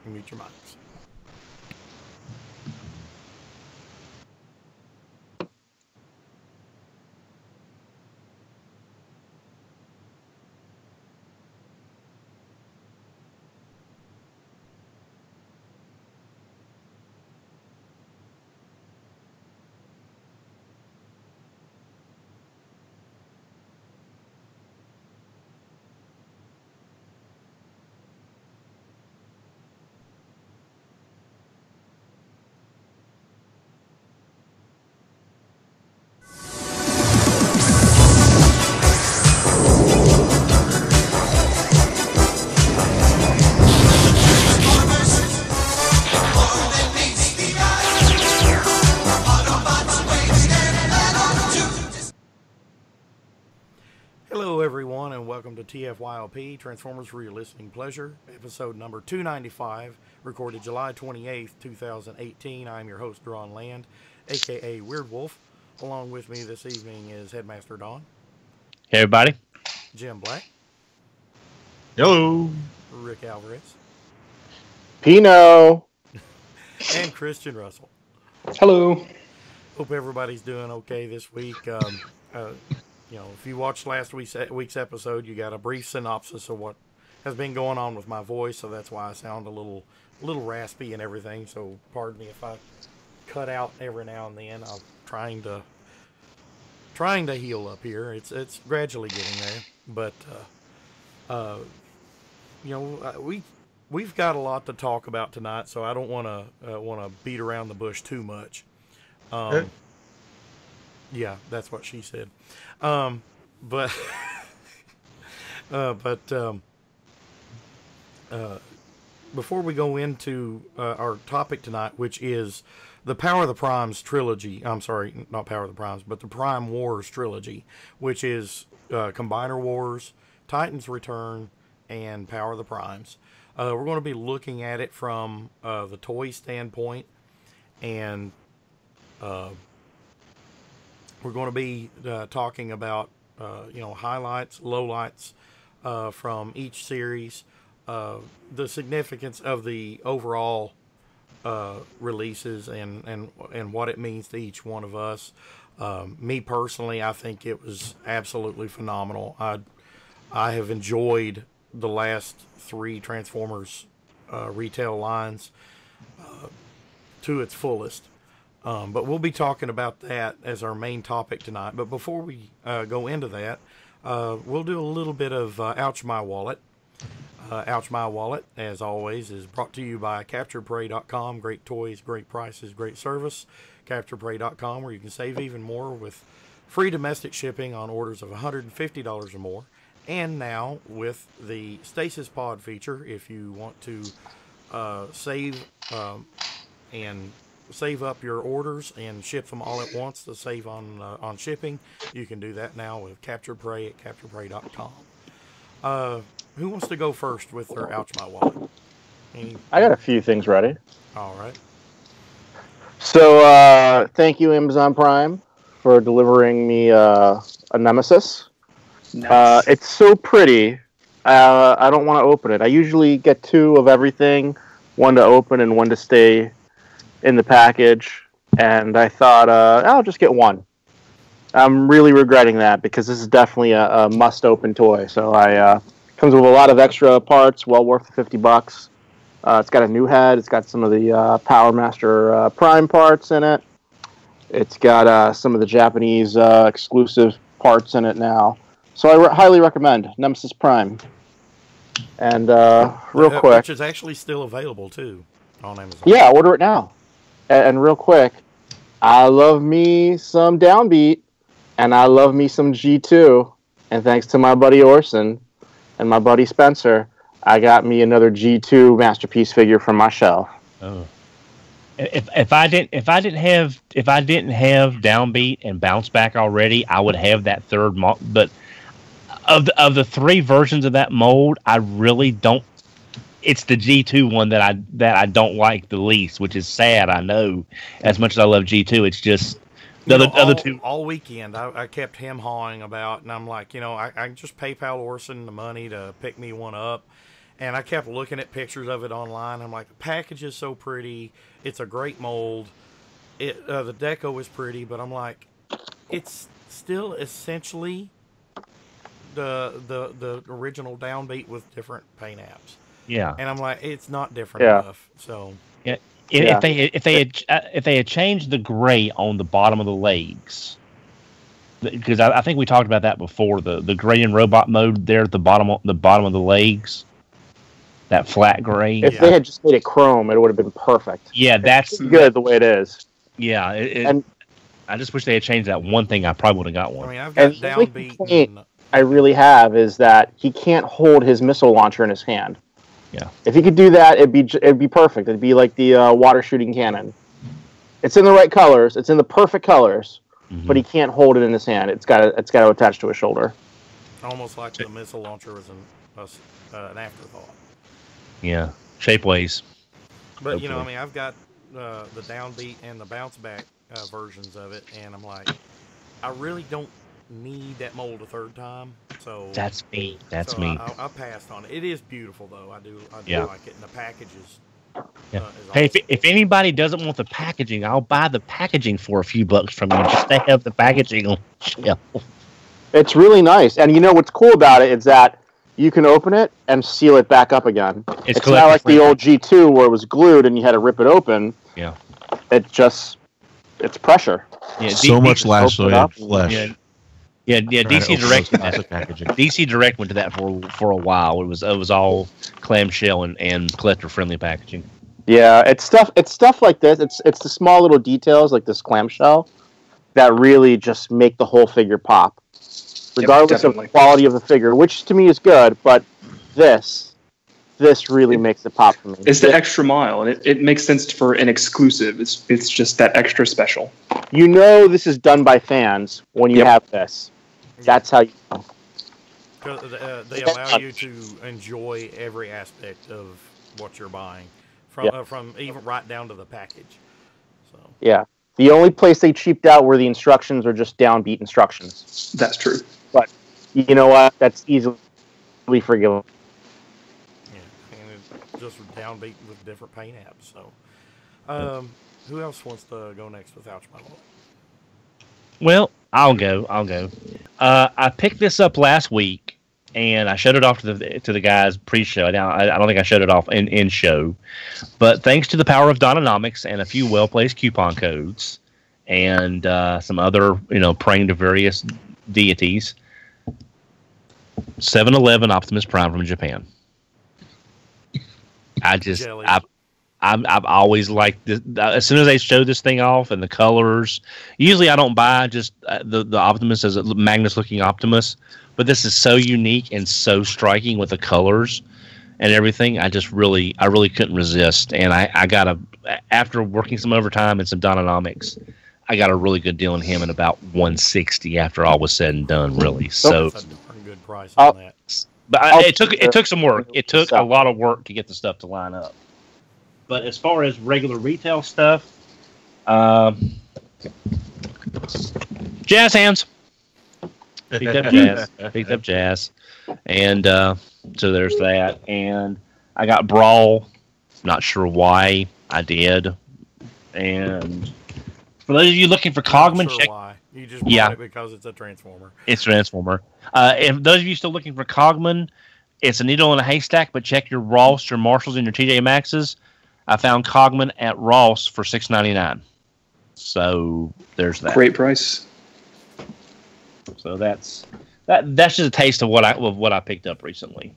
Mute your mics. Hello, everyone, and welcome to TFYLP, Transformers for Your Listening Pleasure, episode number 295, recorded July 28th, 2018. I'm your host, Ron Land, aka Weird Wolf. Along with me this evening is Headmaster Don. Hey, everybody. Jim Black. Hello. Rick Alvarez. Pino. And Christian Russell. Hello. Hope everybody's doing okay this week. If you watched last week's episode, you got a brief synopsis of what has been going on with my voice, so that's why I sound a little raspy and everything. So pardon me if I cut out every now and then. I'm trying to heal up here. It's gradually getting there, but we've got a lot to talk about tonight, so I don't want to beat around the bush too much. Yeah, that's what she said. Before we go into our topic tonight, which is the Power of the Primes trilogy, I'm sorry, not Power of the Primes, but the Prime Wars trilogy, which is Combiner Wars, Titans Return, and Power of the Primes. We're going to be looking at it from the toy standpoint, and we're going to be talking about highlights, lowlights from each series, the significance of the overall releases, and what it means to each one of us. Me personally, I think it was absolutely phenomenal. I have enjoyed the last three Transformers retail lines to its fullest. But we'll be talking about that as our main topic tonight. But before we go into that, we'll do a little bit of Ouch My Wallet. Ouch My Wallet, as always, is brought to you by CapturePrey.com. Great toys, great prices, great service. CapturePrey.com, where you can save even more with free domestic shipping on orders of $150 or more. And now with the Stasis Pod feature, if you want to save up your orders and ship them all at once to save on shipping, you can do that now with Capture Prey at CapturePrey.com. Who wants to go first with their Ouch My Wallet? I got a few things ready. All right. So, thank you, Amazon Prime, for delivering me a Nemesis. Nice. It's so pretty. I don't want to open it. I usually get two of everything, one to open and one to stay in the package, and I thought I'll just get one. I'm really regretting that because this is definitely a must-open toy. So comes with a lot of extra parts, well worth the $50. It's got a new head. It's got some of the Power Master Prime parts in it. It's got some of the Japanese exclusive parts in it now. So I highly recommend Nemesis Prime. And real quick, which is actually still available too on Amazon. Yeah, order it now. And real quick, I love me some Downbeat, and I love me some G2. And thanks to my buddy Orson and my buddy Spencer, I got me another G2 masterpiece figure from my shelf. Oh, if I didn't have Downbeat and Bounce Back already, I would have that third mold. But of the three versions of that mold, I really don't. It's the G2 one that I don't like the least, which is sad. I know, as much as I love G2, it's just the other two. All weekend, I kept him hawing about, and I'm like, I can just PayPal Orson the money to pick me one up, And I kept looking at pictures of it online. I'm like, the package is so pretty. It's a great mold. The deco is pretty, but I'm like, it's still essentially the original Downbeat with different paint apps. Yeah. And I'm like, it's not different enough. So yeah. If they had changed the gray on the bottom of the legs, because I think we talked about that before, the gray and robot mode there at the bottom of the legs, that flat gray. If they had just made it chrome, it would have been perfect. Yeah, that's good the way it is. Yeah, and I just wish they had changed that one thing. I probably would have got one. I mean, I've got Downbeat. I really have is that he can't hold his missile launcher in his hand. Yeah. If he could do that, it'd be perfect. It'd be like the water shooting cannon. It's in the right colors. It's in the perfect colors, but he can't hold it in his hand. It's got to attach to his shoulder. Almost like the missile launcher was an afterthought. Yeah, shapeways. But hopefully. I mean, I've got the Downbeat and the bounce back versions of it, and I'm like, I really don't need that mold a third time. So that's me. I passed on it. It is beautiful though. I do like it, and the package is. Hey, if anybody doesn't want the packaging, I'll buy the packaging for a few bucks from you just to have the packaging on the shelf. It's really nice, and what's cool about it is that you can open it and seal it back up again. It's not like the old G2 where it was glued and you had to rip it open. Yeah, it's pressure. Yeah, so much flesh. Yeah, DC Direct DC Direct went to that for a while. It was all clamshell and collector friendly packaging. Yeah, it's stuff like this. It's the small little details like this clamshell that really just make the whole figure pop, regardless of the quality of the figure, which to me is good. But this really makes it pop for me. It's the extra mile, and it makes sense for an exclusive. It's just that extra special. This is done by fans when you have this. That's how you know. They allow you to enjoy every aspect of what you're buying, from even right down to the package. So yeah, the only place they cheaped out were the instructions or just Downbeat instructions. That's true. But you know what? That's easily forgivable. Yeah, and it's just Downbeat with different paint apps. So, who else wants to go next without my Lord? Well, I'll go. I picked this up last week, and I showed it off to the guys pre-show. Now, I don't think I showed it off in show, but thanks to the power of Dononomics and a few well-placed coupon codes and some other, praying to various deities, 7-Eleven Optimus Prime from Japan. I've always liked this. As soon as they showed this thing off and the colors, usually I don't buy just the Optimus as a Magnus-looking Optimus, but this is so unique and so striking with the colors and everything. I really couldn't resist, and I got after working some overtime and some Dononomics, I got a really good deal on him at about $160 after all was said and done. Really, so that's a pretty good price on that. But it took some work. It took a lot of work to get the stuff to line up. But as far as regular retail stuff, jazz hands. Picked up jazz. And so there's that. And I got Brawl. Not sure why I did. And for those of you looking for Cogman, check. Why. You just bought it because it's a Transformer. It's Transformer. If those of you still looking for Cogman, it's a needle in a haystack, but check your Ross, your Marshalls, and your TJ Maxxes. I found Cogman at Ross for $6.99. So there's that. Great price. So that's just a taste of what I picked up recently.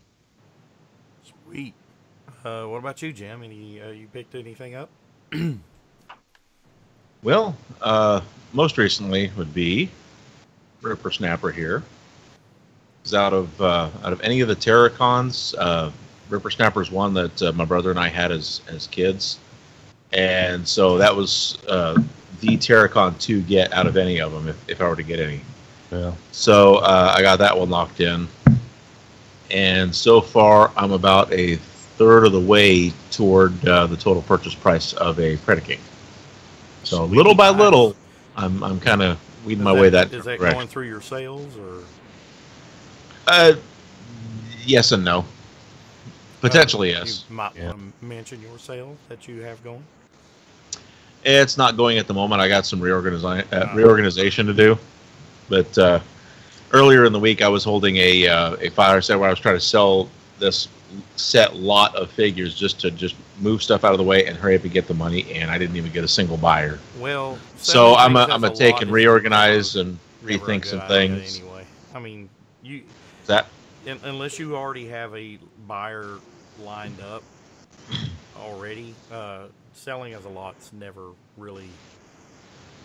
Sweet. What about you, Jim? You picked anything up? Well, most recently would be Ripper Snapper here. Is out of any of the Terracons, Ripper Snapper is one that my brother and I had as kids, and so that was the Terracon to get out of any of them if I were to get any. Yeah. So I got that one locked in, and so far I'm about a third of the way toward the total purchase price of a Predaking. So little by little, I'm kind of weeding my way that direction. Is that going through your sales or? Yes and no. Potentially, yes. You might want to mention your sale that you have going. It's not going at the moment. I got some reorganization to do. But earlier in the week, I was holding a fire set where I was trying to sell this set lot of figures just to move stuff out of the way and hurry up and get the money, and I didn't even get a single buyer. Well, so I'm gonna take and reorganize and rethink some things. Anyway, I mean, unless you already have a buyer lined up already, selling as a lot's never really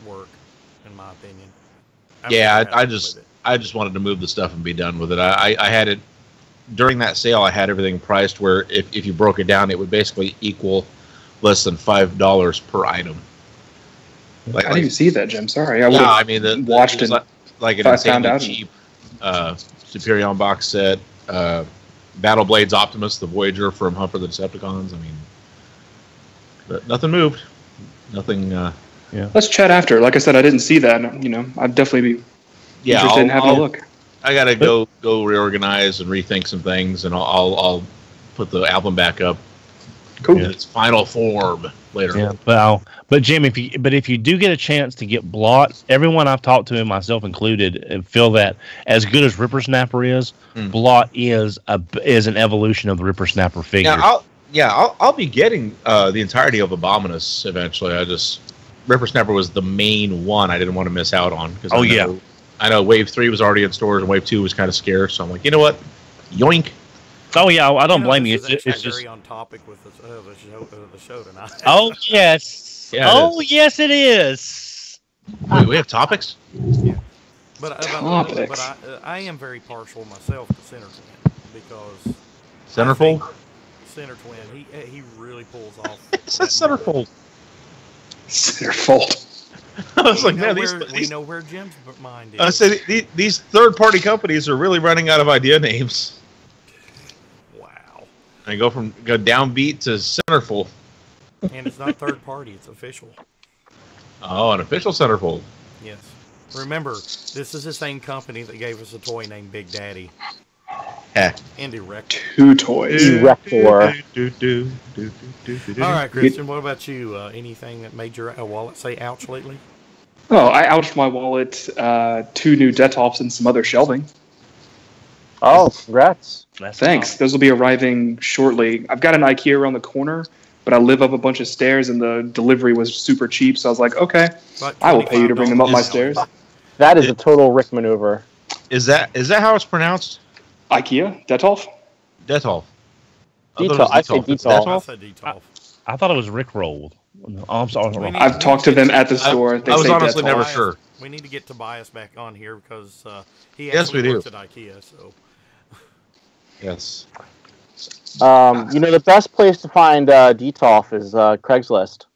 work, in my opinion. I just wanted to move the stuff and be done with it. I had it during that sale. I had everything priced where if you broke it down, it would basically equal less than $5 per item. I didn't even see that, Jim. Sorry, I mean, watched it like an insanely cheap Superion box set. Battle Blades Optimus, the Voyager from Hunt for the Decepticons. I mean, but nothing moved. Nothing. Let's chat after. Like I said, I didn't see that. I'd definitely be interested in having a look. I gotta go reorganize and rethink some things, and I'll put the album back up. Cool. In its final form later. Yeah, but Jim, if you do get a chance to get Blot, everyone I've talked to, and myself included, feel that as good as Ripper Snapper is, Blot is an evolution of the Ripper Snapper figure. I'll be getting the entirety of Abominus eventually. Ripper Snapper was the main one I didn't want to miss out on. I know Wave 3 was already in stores and Wave 2 was kind of scarce, so I'm like, you know what? Yoink. Oh yeah, I don't blame you. It's just very on topic with the show tonight. Oh yes, yes it is. Wait, we have topics. Yeah, but I am very partial myself to Center Twin because Centerfold. Center Twin, he really pulls off. It's a Centerfold. Centerfold. I was like, man, we know where Jim's mind is. I said these third-party companies are really running out of idea names. Wow. I go downbeat to Centerfold. And it's not third party; it's official. Oh, an official Centerfold. Yes. Remember, this is the same company that gave us a toy named Big Daddy. Indirect. 2 toys. Erector. All right, Christian, what about you? Anything that made your wallet say ouch lately? Oh, I ouched my wallet, 2 new Detolfs and some other shelving. Oh, congrats. Thanks. Those will be arriving shortly. I've got an IKEA around the corner, but I live up a bunch of stairs and the delivery was super cheap, so I was like, okay, I will pay you to bring them up my stairs. That is a total Rick maneuver. Is that how it's pronounced? IKEA? Detolf? Detolf. I say Detolf. I thought it was Rick rolled. Oh, I'm sorry. I've talked to them at the store. They I was say honestly Detolf. never sure. We need to get Tobias back on here because he Yes, we do. works at IKEA. So. Yes. The best place to find Detolf is Craigslist.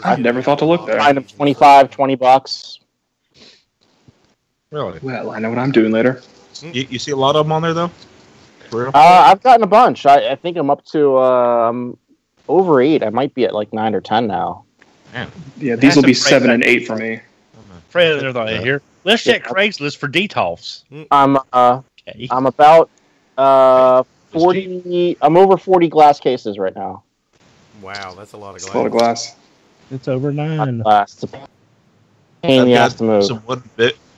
I've never thought to look there. Find them $20. Really? Well, I know what I'm doing later. You see a lot of them on there, though? For real? I've gotten a bunch. I think I'm up to over 8. I might be at like 9 or 10 now. Man. Yeah, these will be 7 and 8 for me. Fred, here. Let's check Craigslist for Detolfs. I'm about 40. I'm over 40 glass cases right now. Wow, that's a lot of glass. That's a lot of glass. It's over 9. Glass. It's a pain in the ass to move.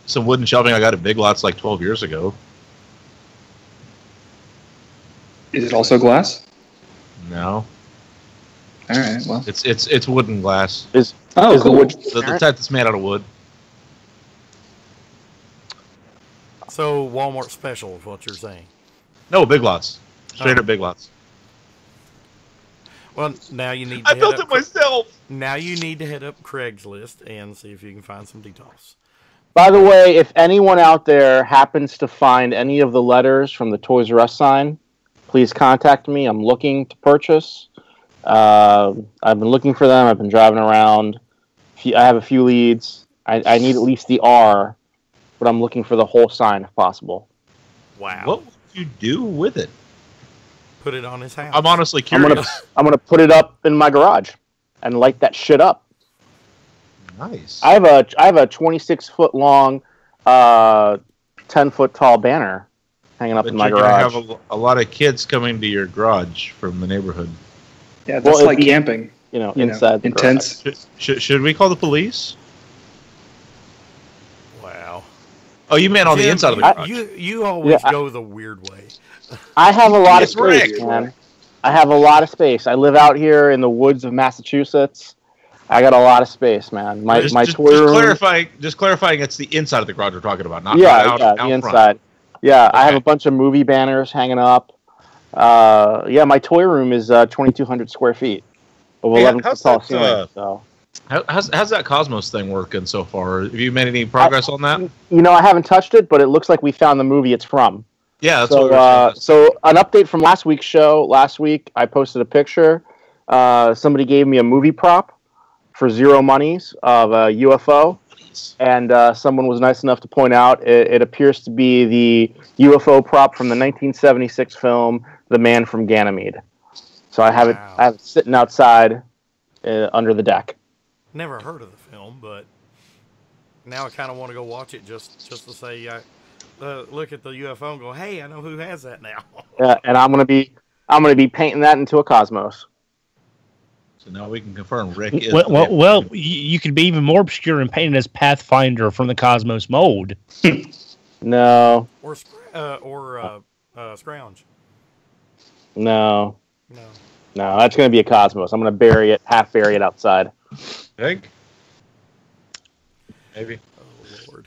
Some wooden shelving I got at Big Lots like 12 years ago. Is it also glass? No. All right. Well, it's wooden glass. Is cool. The type that's made out of wood. So Walmart special is what you're saying? No, Big Lots. Straight up Big Lots. Well, now you need. I built it myself. Now you need to head up Craigslist and see if you can find some Detolfs. By the way, if anyone out there happens to find any of the letters from the Toys R Us sign, please contact me. I'm looking to purchase. I've been looking for them. I've been driving around. I have a few leads. I need at least the R, but I'm looking for the whole sign if possible. Wow. What would you do with it? Put it on his house. I'm honestly curious. I'm gonna put it up in my garage and light that shit up. Nice. I have a 26-foot long, 10-foot tall banner hanging up But in my you're gonna garage. have a lot of kids coming to your garage from the neighborhood. Yeah, that's Well, like camping. Inside the intense. Should we call the police? Wow. Oh, you meant on the Jim, inside of the garage. You always go the weird way. I have a lot of It's space, wrecked. man. I have a lot of space. I live out here in the woods of Massachusetts. I got a lot of space, man. My toy room. Just clarifying, it's the inside of the garage we're talking about, not Yeah, out the front. inside. Yeah, I have Okay. a bunch of movie banners hanging up. My toy room is 2,200 square feet of Hey, 11 how's foot tall that, ceiling. So. How's that Cosmos thing working so far? Have you made any progress on that? I haven't touched it, but it looks like we found the movie it's from. Yeah, that's what we were saying. So an update from last week's show. Last week, I posted a picture. Somebody gave me a movie prop for 0 monies of a UFO, and someone was nice enough to point out it appears to be the UFO prop from the 1976 film The Man from Ganymede. So I have it sitting outside under the deck. Never heard of the film, but now I kind of want to go watch it just to say, look at the UFO and go, hey, I know who has that now. And I'm gonna be painting that into a Cosmos. So now we can confirm Rick is. Well, you could be even more obscure and painted as Pathfinder from the Cosmos mold. No. Or Scrounge. No. No. No, that's gonna be a Cosmos. I'm gonna half bury it outside. Think? Maybe. Oh, Lord.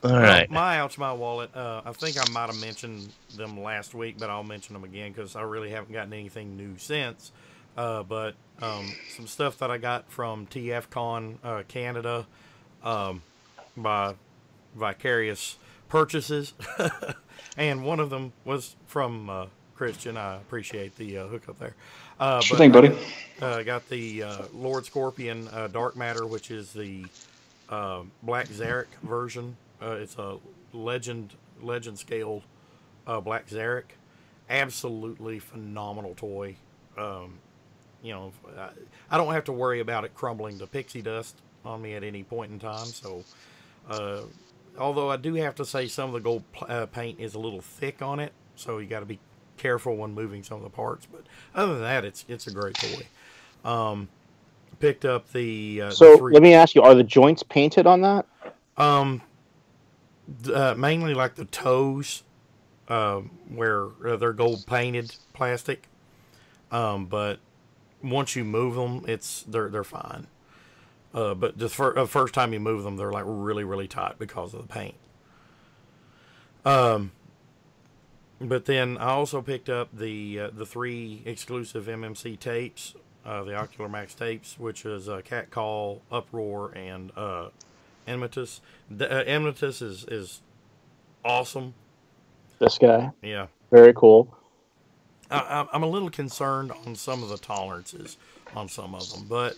All right. My Ouch My Wallet, I think I might have mentioned them last week, but I'll mention them again because I really haven't gotten anything new since. But some stuff that I got from TFCon Canada by vicarious purchases. And one of them was from Christian. I appreciate the hookup there. Sure thing, buddy. I got the Lord Scorpion Dark Matter, which is the Black Zarek version. It's a legend scale Black Zarek. Absolutely phenomenal toy. I don't have to worry about it crumbling to pixie dust on me at any point in time. So, although I do have to say some of the gold paint is a little thick on it, so you got to be careful when moving some of the parts. But other than that, it's a great toy. Picked up the. Let me ask you: are the joints painted on that? Mainly like the toes, where they're gold painted plastic. But once you move them, they're fine. But the first time you move them, they're like really, really tight because of the paint. But then I also picked up the 3 exclusive MMC tapes, the Ocular Max tapes, which is Cat Call, Uproar, and Enmitus. Enmitus is awesome. This guy. Yeah. Very cool. I'm a little concerned on some of the tolerances on some of them, but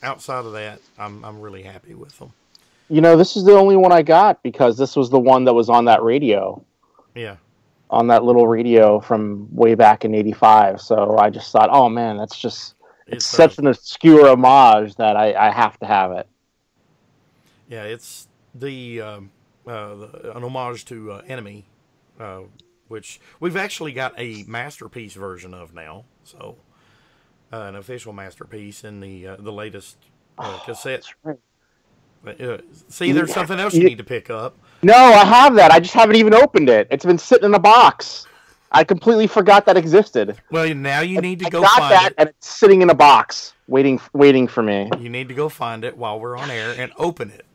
outside of that, I'm really happy with them. This is the only one I got because this was the one that was on that radio. Yeah. On that little radio from way back in '85. So I just thought, oh man, it's such an obscure homage that I have to have it. Yeah, it's an homage to Enemy, which we've actually got a masterpiece version of now. So an official masterpiece in the latest cassette. That's right. See, there's something else you need to pick up. No, I have that. I just haven't even opened it. It's been sitting in a box. I completely forgot that existed. Well, now you need to go got find that, it. and it's sitting in a box, waiting for me. You need to go find it while we're on air and open it.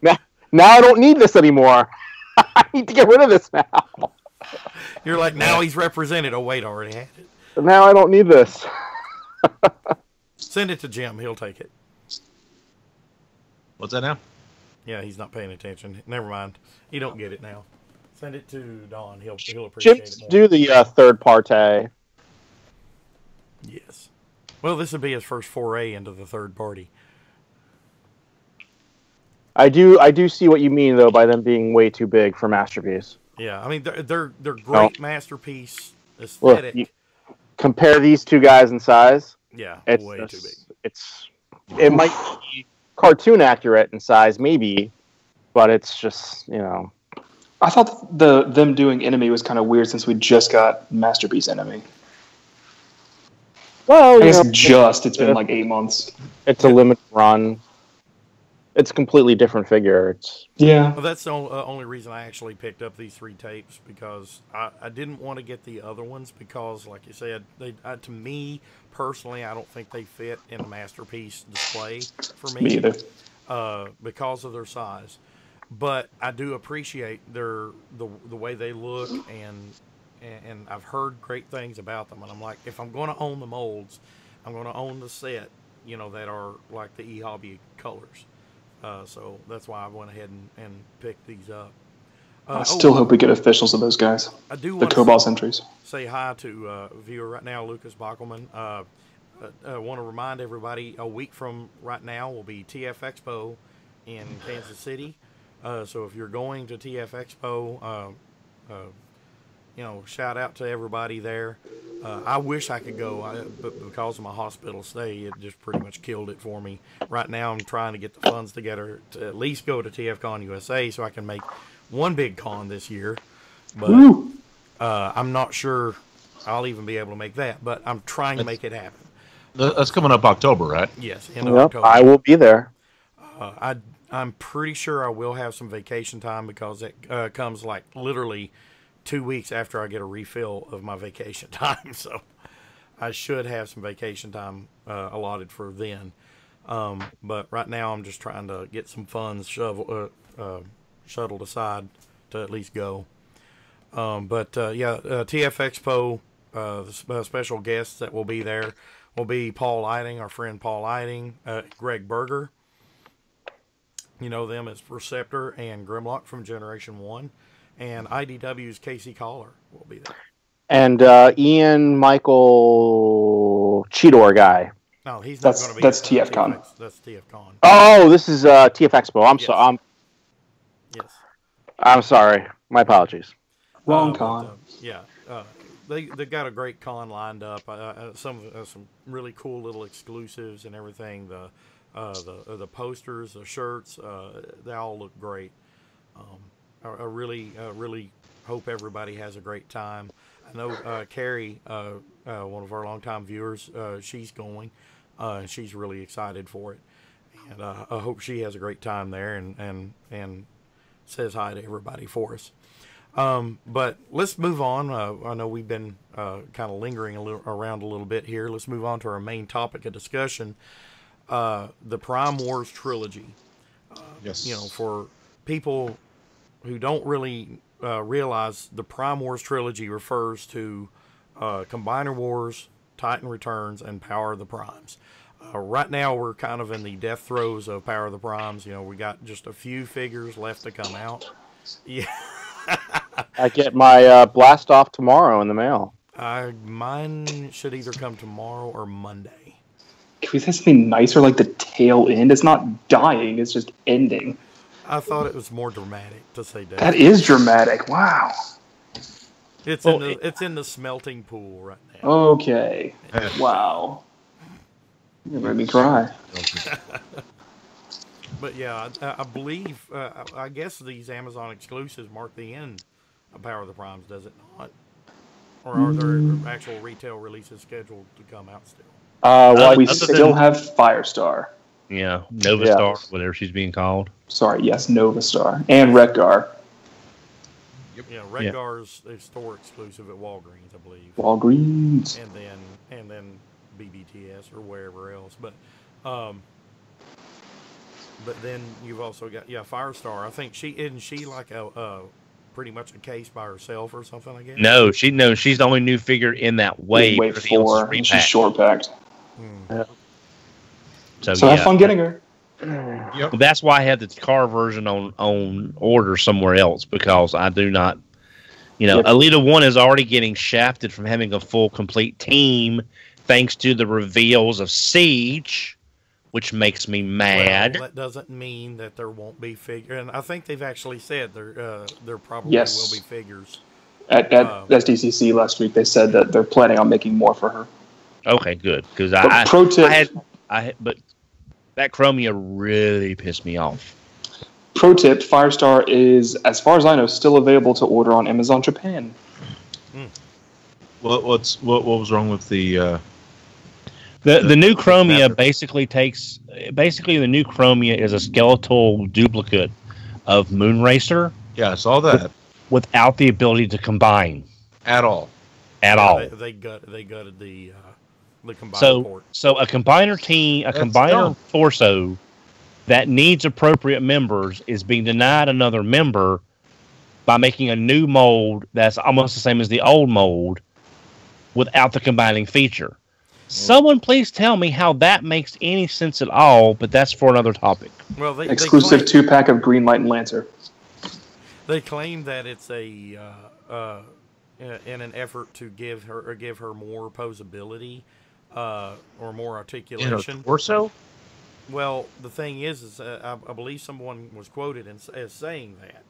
Now I don't need this anymore. I need to get rid of this now. You're like, now he's represented. Oh, wait, I already had it. Now I don't need this. Send it to Jim. He'll take it. What's that now? Yeah, he's not paying attention. Never mind. He don't get it now. Send it to Don. He'll appreciate Jim, it more. do the third party. Yes. Well, this would be his first foray into the third party. I do see what you mean though by them being way too big for Masterpiece. Yeah, I mean they're great masterpiece aesthetic. Look, compare these two guys in size. Yeah, it's way too big. It might be cartoon accurate in size, maybe, but it's just I thought them doing Enemy was kind of weird since we just got Masterpiece Enemy. Well, I guess it's been like 8 months. It's a limited run. It's a completely different figure. Yeah. Well, that's the only reason I actually picked up these 3 tapes, because I didn't want to get the other ones because, like you said, to me personally, I don't think they fit in a Masterpiece display for me. Me either. Because of their size. But I do appreciate the way they look, and I've heard great things about them. And I'm like, if I'm going to own the molds, I'm going to own the set, that are like the eHobby colors. So that's why I went ahead and picked these up. I still hope we get officials of those guys. I do the want Cobalt Sentries. Say hi to a viewer right now, Lucas Bockelman. I want to remind everybody, a week from right now will be TF Expo in Kansas City. So if you're going to TF Expo, shout out to everybody there. I wish I could go, but because of my hospital stay, it just pretty much killed it for me. Right now, I'm trying to get the funds together to at least go to TFCon USA so I can make one big con this year. But I'm not sure I'll even be able to make that, but I'm trying to make it happen. That's coming up October, right? Yes, end of October. I will be there. I'm pretty sure I will have some vacation time because it comes like literally 2 weeks after I get a refill of my vacation time. So I should have some vacation time allotted for then. But right now I'm just trying to get some funds shuttled aside to at least go. TF Expo, the special guests that will be there will be Paul Lighting, our friend Paul Lighting, Greg Berger. You know them as Perceptor and Grimlock from Generation 1. And IDW's Casey Collar will be there. And Ian Michael Cheetor guy. No, he's not going to be. That's TFCon. That's TFCon. Oh, this is TF Expo. Yes. I'm sorry. My apologies. Wrong con. They got a great con lined up. Some really cool little exclusives and everything. The posters, the shirts, they all look great. I really hope everybody has a great time. I know Carrie, one of our longtime viewers, she's going, and she's really excited for it. And I hope she has a great time there and says hi to everybody for us. But let's move on. I know we've been kind of lingering around a little bit here. Let's move on to our main topic of discussion, the Prime Wars Trilogy. Yes. For people who don't really realize, the Prime Wars Trilogy refers to Combiner Wars, Titan Returns, and Power of the Primes. Right now, we're kind of in the death throes of Power of the Primes. We got just a few figures left to come out. Yeah. I get my blast off tomorrow in the mail. Mine should either come tomorrow or Monday. Can we say something nicer, like the tail end? It's not dying; it's just ending. I thought it was more dramatic to say that. That is dramatic. Wow. It's in the smelting pool right now. Okay. Wow. You made me cry. But yeah, I believe, I guess these Amazon exclusives mark the end of Power of the Primes, does it not? Or are there actual retail releases scheduled to come out still? We still have Firestar. Yeah, Novastar, whatever she's being called. Sorry, yes, Novastar. And Redgar. Yep. Yeah, Redgar's a store exclusive at Walgreens, I believe. Walgreens. And then BBTS or wherever else. But then you've also got Firestar. I think she like a pretty much a case by herself or something, I guess. No, she's the only new figure in that wave. Wave 4. And she's short packed. Yeah. So have fun getting her. Yep. That's why I had the car version on order somewhere else, because I do not, Alita 1 is already getting shafted from having a full complete team thanks to the reveals of Siege, which makes me mad. Well, that doesn't mean that there won't be figures, and I think they've actually said there probably will be figures. At SDCC last week, they said that they're planning on making more for her. Okay, good, because but that Chromia really pissed me off. pro tip, Firestar is, as far as I know, still available to order on Amazon Japan. What was wrong with the new Chromia basically the new Chromia is a skeletal duplicate of Moonracer. Yeah, I saw that. Without the ability to combine At all. They gutted the combiner port. So a combiner team, combiner torso that needs appropriate members is being denied another member by making a new mold that's almost the same as the old mold without the combining feature. Someone please tell me how that makes any sense at all, but that's for another topic. Well, exclusive 2-pack of Greenlight and Lancer. They claim that it's in an effort to give her more posability or more articulation. In her torso? Well, the thing is I believe someone was quoted as saying that.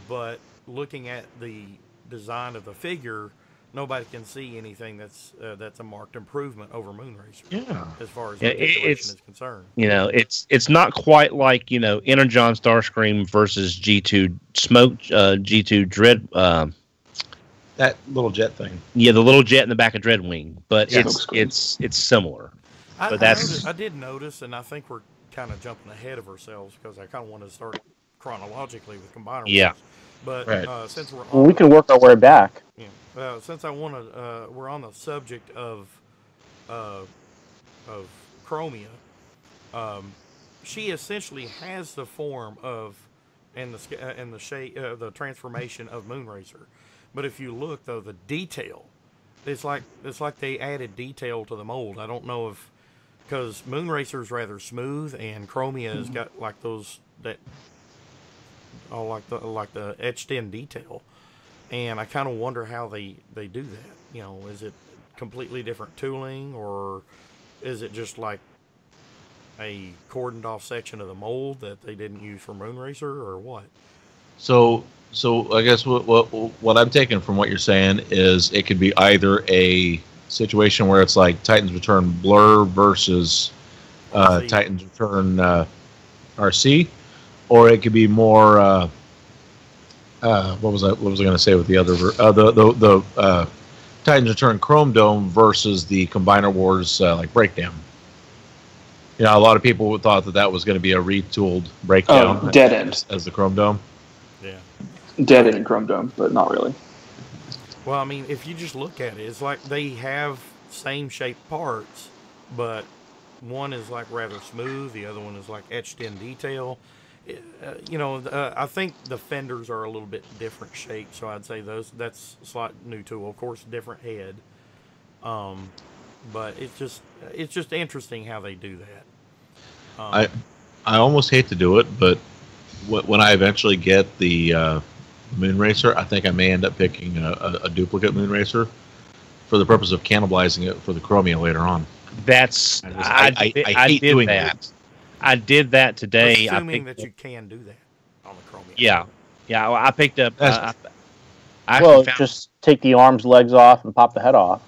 But looking at the design of the figure, nobody can see anything that's a marked improvement over Moonracer. Yeah, as far as articulation is concerned. It's not quite like Energon Starscream versus G2 Smoke, G2 Dread. That little jet thing. Yeah, the little jet in the back of Dreadwing, but Yeah. it's similar. I did notice, and I think we're kind of jumping ahead of ourselves because I kind of want to start chronologically with Combiner Wars. But right. Since we can work our way back. Yeah. Since we're on the subject of Chromia. She essentially has the form of and the shape, the transformation of Moonracer. But if you look though, the detail, it's like they added detail to the mold. I don't know if because Moonracer's rather smooth and Chromia has got like those that. Oh, like the etched in detail, and I kind of wonder how they do that. Is it completely different tooling, or is it just like a cordoned off section of the mold that they didn't use for Moonracer, or what? So I guess what I'm taking from what you're saying is it could be either a situation where it's like Titans Return Blur versus Titans Return RC. Or it could be more. What was I going to say with the other? The Titans Return Chrome Dome versus the Combiner Wars Breakdown. A lot of people thought that was going to be a retooled Breakdown. Dead End as the Chrome Dome. Yeah. Dead End Chrome Dome, but not really. Well, I mean, if you just look at it, it's like they have same shaped parts, but one is like rather smooth, the other one is like etched in detail. I think the fenders are a little bit different shape, so I'd say that's a slight new tool. Of course, different head, but it's just interesting how they do that. I almost hate to do it, but when I eventually get the Moonracer, I think I may end up picking a duplicate Moonracer for the purpose of cannibalizing it for the Chromia later on. I hate doing that. I did that today. Assuming that you can do that on the Chromia. Yeah. Well, I picked up. Just take the arms, legs off, and pop the head off.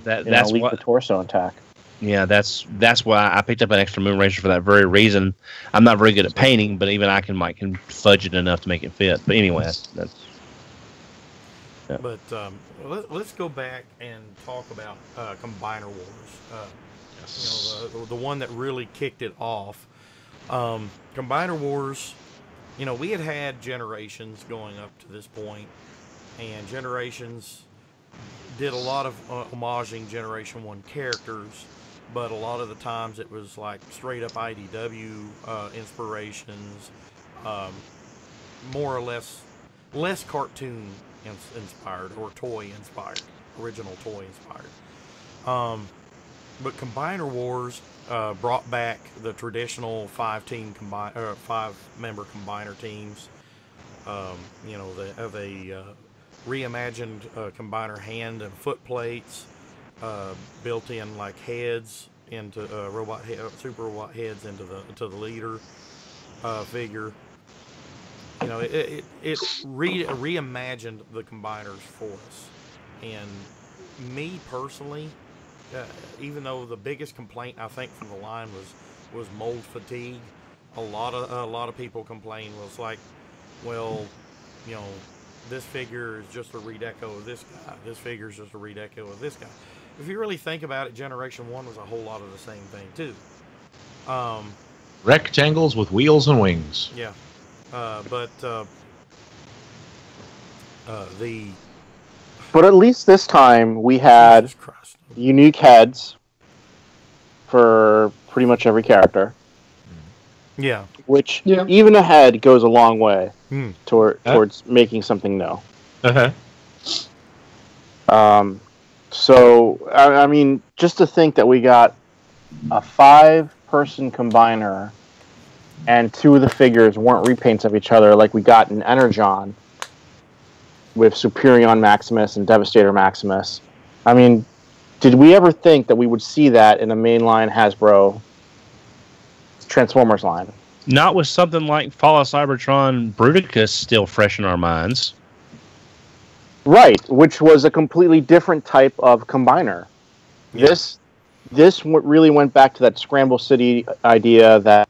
That's leave the torso intact. Yeah, that's why I picked up an extra Moonracer for that very reason. I'm not very good at painting, but even I can fudge it enough to make it fit. But anyway, that's yeah. But let's go back and talk about Combiner Wars. The one that really kicked it off. Combiner Wars, we had Generations going up to this point, and Generations did a lot of homaging Generation 1 characters, but a lot of the times it was like straight up IDW inspirations, more or less cartoon inspired or toy inspired, original toy inspired. But Combiner Wars brought back the traditional 5-member combiner teams. They reimagined combiner hand and foot plates, built in like heads into super robot heads into the leader figure. It reimagined the combiners for us, and me personally. Even though the biggest complaint I think from the line was mold fatigue, a lot of people complain was like, well, you know, this figure is just a redeco of this guy. This figure is just a redeco of this guy. If you really think about it, Generation 1 was a whole lot of the same thing, too. Rectangles with wheels and wings. Yeah. But at least this time we had unique heads for pretty much every character. Yeah. Which even a head goes a long way towards making something new. Uh-huh. So, I mean, just to think that we got a 5-person combiner and 2 of the figures weren't repaints of each other like we got in Energon with Superion Maximus and Devastator Maximus. I mean, did we ever think that we would see that in a mainline Hasbro Transformers line? Not with something like Fall of Cybertron Bruticus still fresh in our minds. Right, which was a completely different type of combiner. Yeah. This really went back to that Scramble City idea that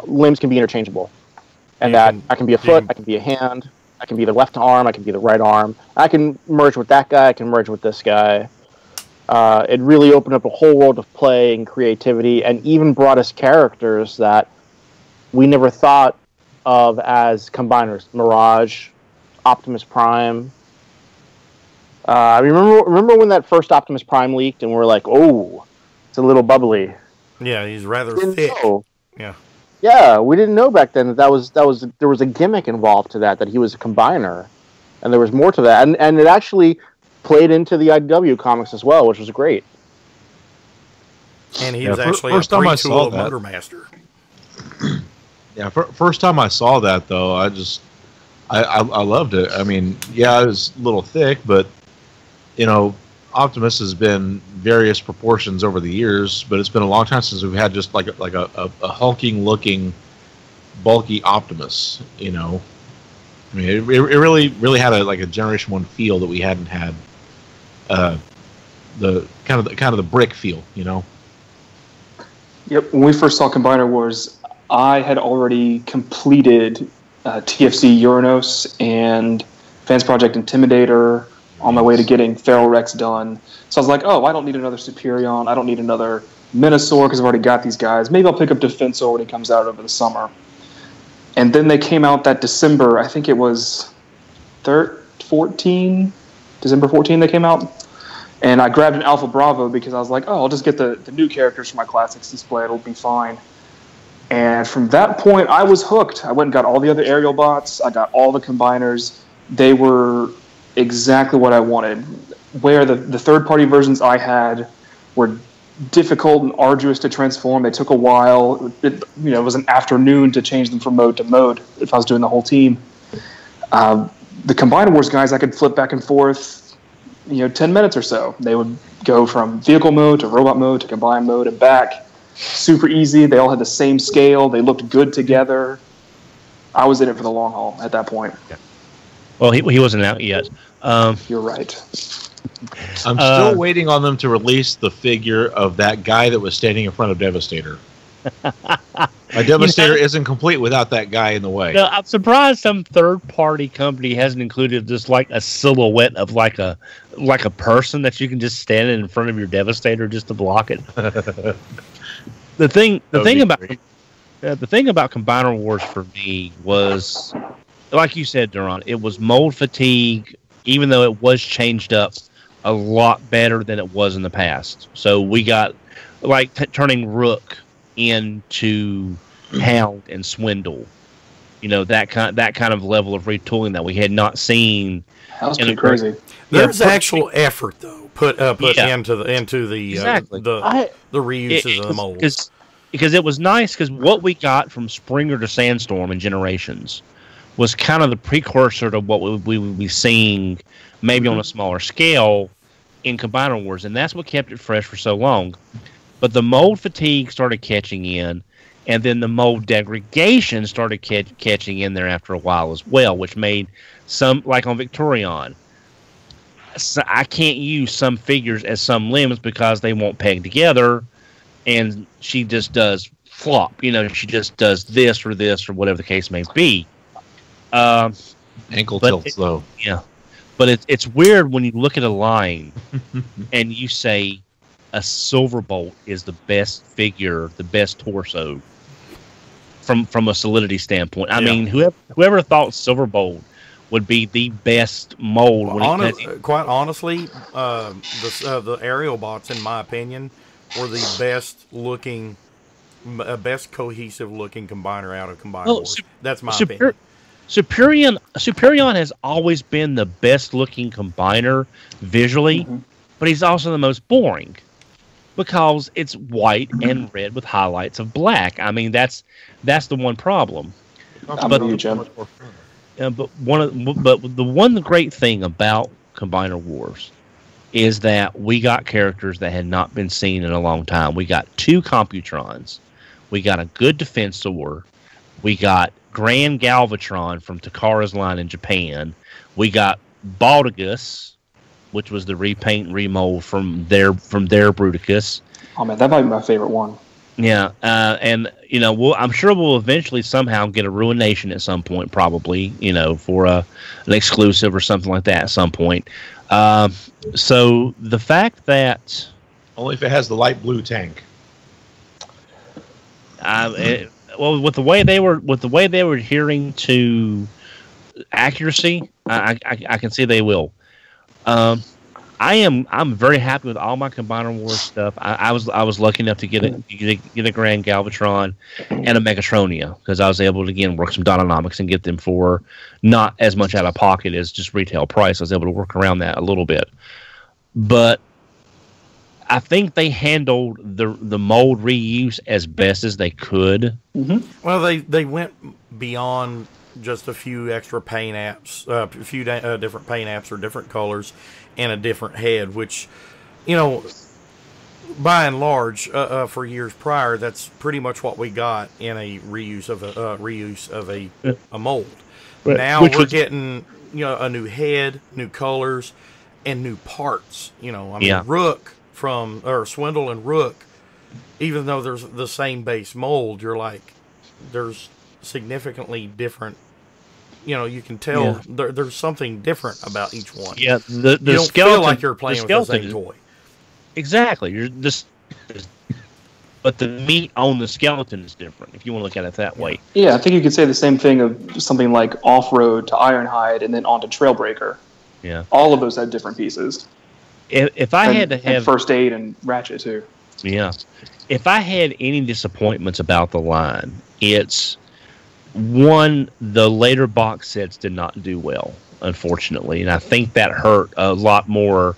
limbs can be interchangeable. And that I can be a foot, I can be a hand, I can be the left arm, I can be the right arm. I can merge with that guy, I can merge with this guy. It really opened up a whole world of play and creativity, and even brought us characters that we never thought of as combiners. Mirage, Optimus Prime. I remember when that first Optimus Prime leaked, and we were like, "Oh, it's a little bubbly." Yeah, he's rather thick. Yeah. Yeah, we didn't know back then that there was a gimmick involved to that he was a combiner, and there was more to that, and it actually played into the IDW comics as well, which was great. And he was actually a pre-tool Motor Master. Yeah, first time I saw that though, I loved it. I mean, yeah, it was a little thick, but you know, Optimus has been various proportions over the years, but it's been a long time since we've had just like a hulking looking, bulky Optimus. You know, I mean, it really had a Generation 1 feel that we hadn't had. The kind of the brick feel, you know. Yep. When we first saw Combiner Wars, I had already completed TFC Uranus and Fans Project Intimidator on my way to getting Feral Rex done. So I was like, oh, I don't need another Superion. I don't need another Minosaur because I've already got these guys. Maybe I'll pick up Defensor when he comes out over the summer. And then they came out that December. I think it was December 14 they came out. And I grabbed an Alpha Bravo because I was like, oh, I'll just get the new characters for my Classics display. It'll be fine. And from that point, I was hooked. I went and got all the other aerial bots. I got all the combiners. They were exactly what I wanted. Where the third-party versions I had were difficult and arduous to transform. They took a while. It was an afternoon to change them from mode to mode if I was doing the whole team. The Combiner Wars guys, I could flip back and forth, 10 minutes or so. They would go from vehicle mode to robot mode to combine mode and back. Super easy. They all had the same scale. They looked good together. I was in it for the long haul at that point. Yeah. Well, he wasn't out yet. You're right. I'm still waiting on them to release the figure of that guy that was standing in front of Devastator. My Devastator isn't complete without that guy in the way. No, I'm surprised some third-party company hasn't included just like a silhouette of like a person that you can just stand in front of your Devastator just to block it. The thing about Combiner Wars for me was, like you said, Duran, it was mold fatigue, even though it was changed up a lot better than it was in the past. So we got like turning Rook into Hound and Swindle, that kind of level of retooling that we had not seen. That was pretty crazy. There's actual effort though put into the exactly. the reuses of the molds. Because it was nice, because what we got from Springer to Sandstorm in Generations was kind of the precursor to what we would be seeing maybe on a smaller scale in Combiner Wars, and that's what kept it fresh for so long. But the mold fatigue started catching in, and then the mold degradation started catching in there after a while as well, which made some, like on Victorion, I can't use some figures as some limbs because they won't peg together, and she just does flop. She just does this or whatever the case may be. Ankle tilts, though. Yeah. But it's weird when you look at a line and you say a Silverbolt is the best figure, the best torso from a solidity standpoint. I mean, whoever thought Silverbolt would be the best mold. Quite honestly, the aerial bots, in my opinion, were the best looking, best cohesive looking combiner out of Combiner Wars. That's my opinion. Superion has always been the best looking combiner visually, but he's also the most boring because it's white and red with highlights of black. I mean, that's the one problem. I'm with you, Jim. But the one great thing about Combiner Wars is that we got characters that had not been seen in a long time. We got 2 Computrons. We got a good Defensor. We got Grand Galvatron from Takara's line in Japan. We got Baldigus, which was the repaint and remold from their Bruticus. Oh man, that might be my favorite one. Yeah, and I'm sure we'll eventually somehow get a Ruination at some point, probably, for an exclusive or something like that at some point. So the fact that only if it has the light blue tank. Well, with the way they were adhering to accuracy, I can see they will. I'm very happy with all my Combiner Wars stuff. I was lucky enough to get a Grand Galvatron and a Megatronia because I was able to again work some Dynamics and get them for not as much out of pocket as just retail price. I was able to work around that a little bit, but I think they handled the mold reuse as best as they could. Mm-hmm. Well, they went beyond just a few extra paint apps, a few different paint apps or different colors, and a different head, which, by and large, for years prior, that's pretty much what we got in a reuse of a mold. Right. Now we're getting a new head, new colors, and new parts. Rook Swindle and Rook, even though there's the same base mold, you're like, there's significantly different. You can tell there's something different about each one. Yeah, the you don't skeleton, feel like you're playing with the same toy. Exactly. You're just, but the meat on the skeleton is different. If you want to look at it that way. Yeah, I think you could say the same thing of something like Off-Road to Ironhide and then on to Trailbreaker. Yeah, all of those have different pieces. If I had to have First Aid and Ratchet too. Yeah, if I had any disappointments about the line, it's one, the later box sets did not do well, unfortunately, and I think that hurt a lot more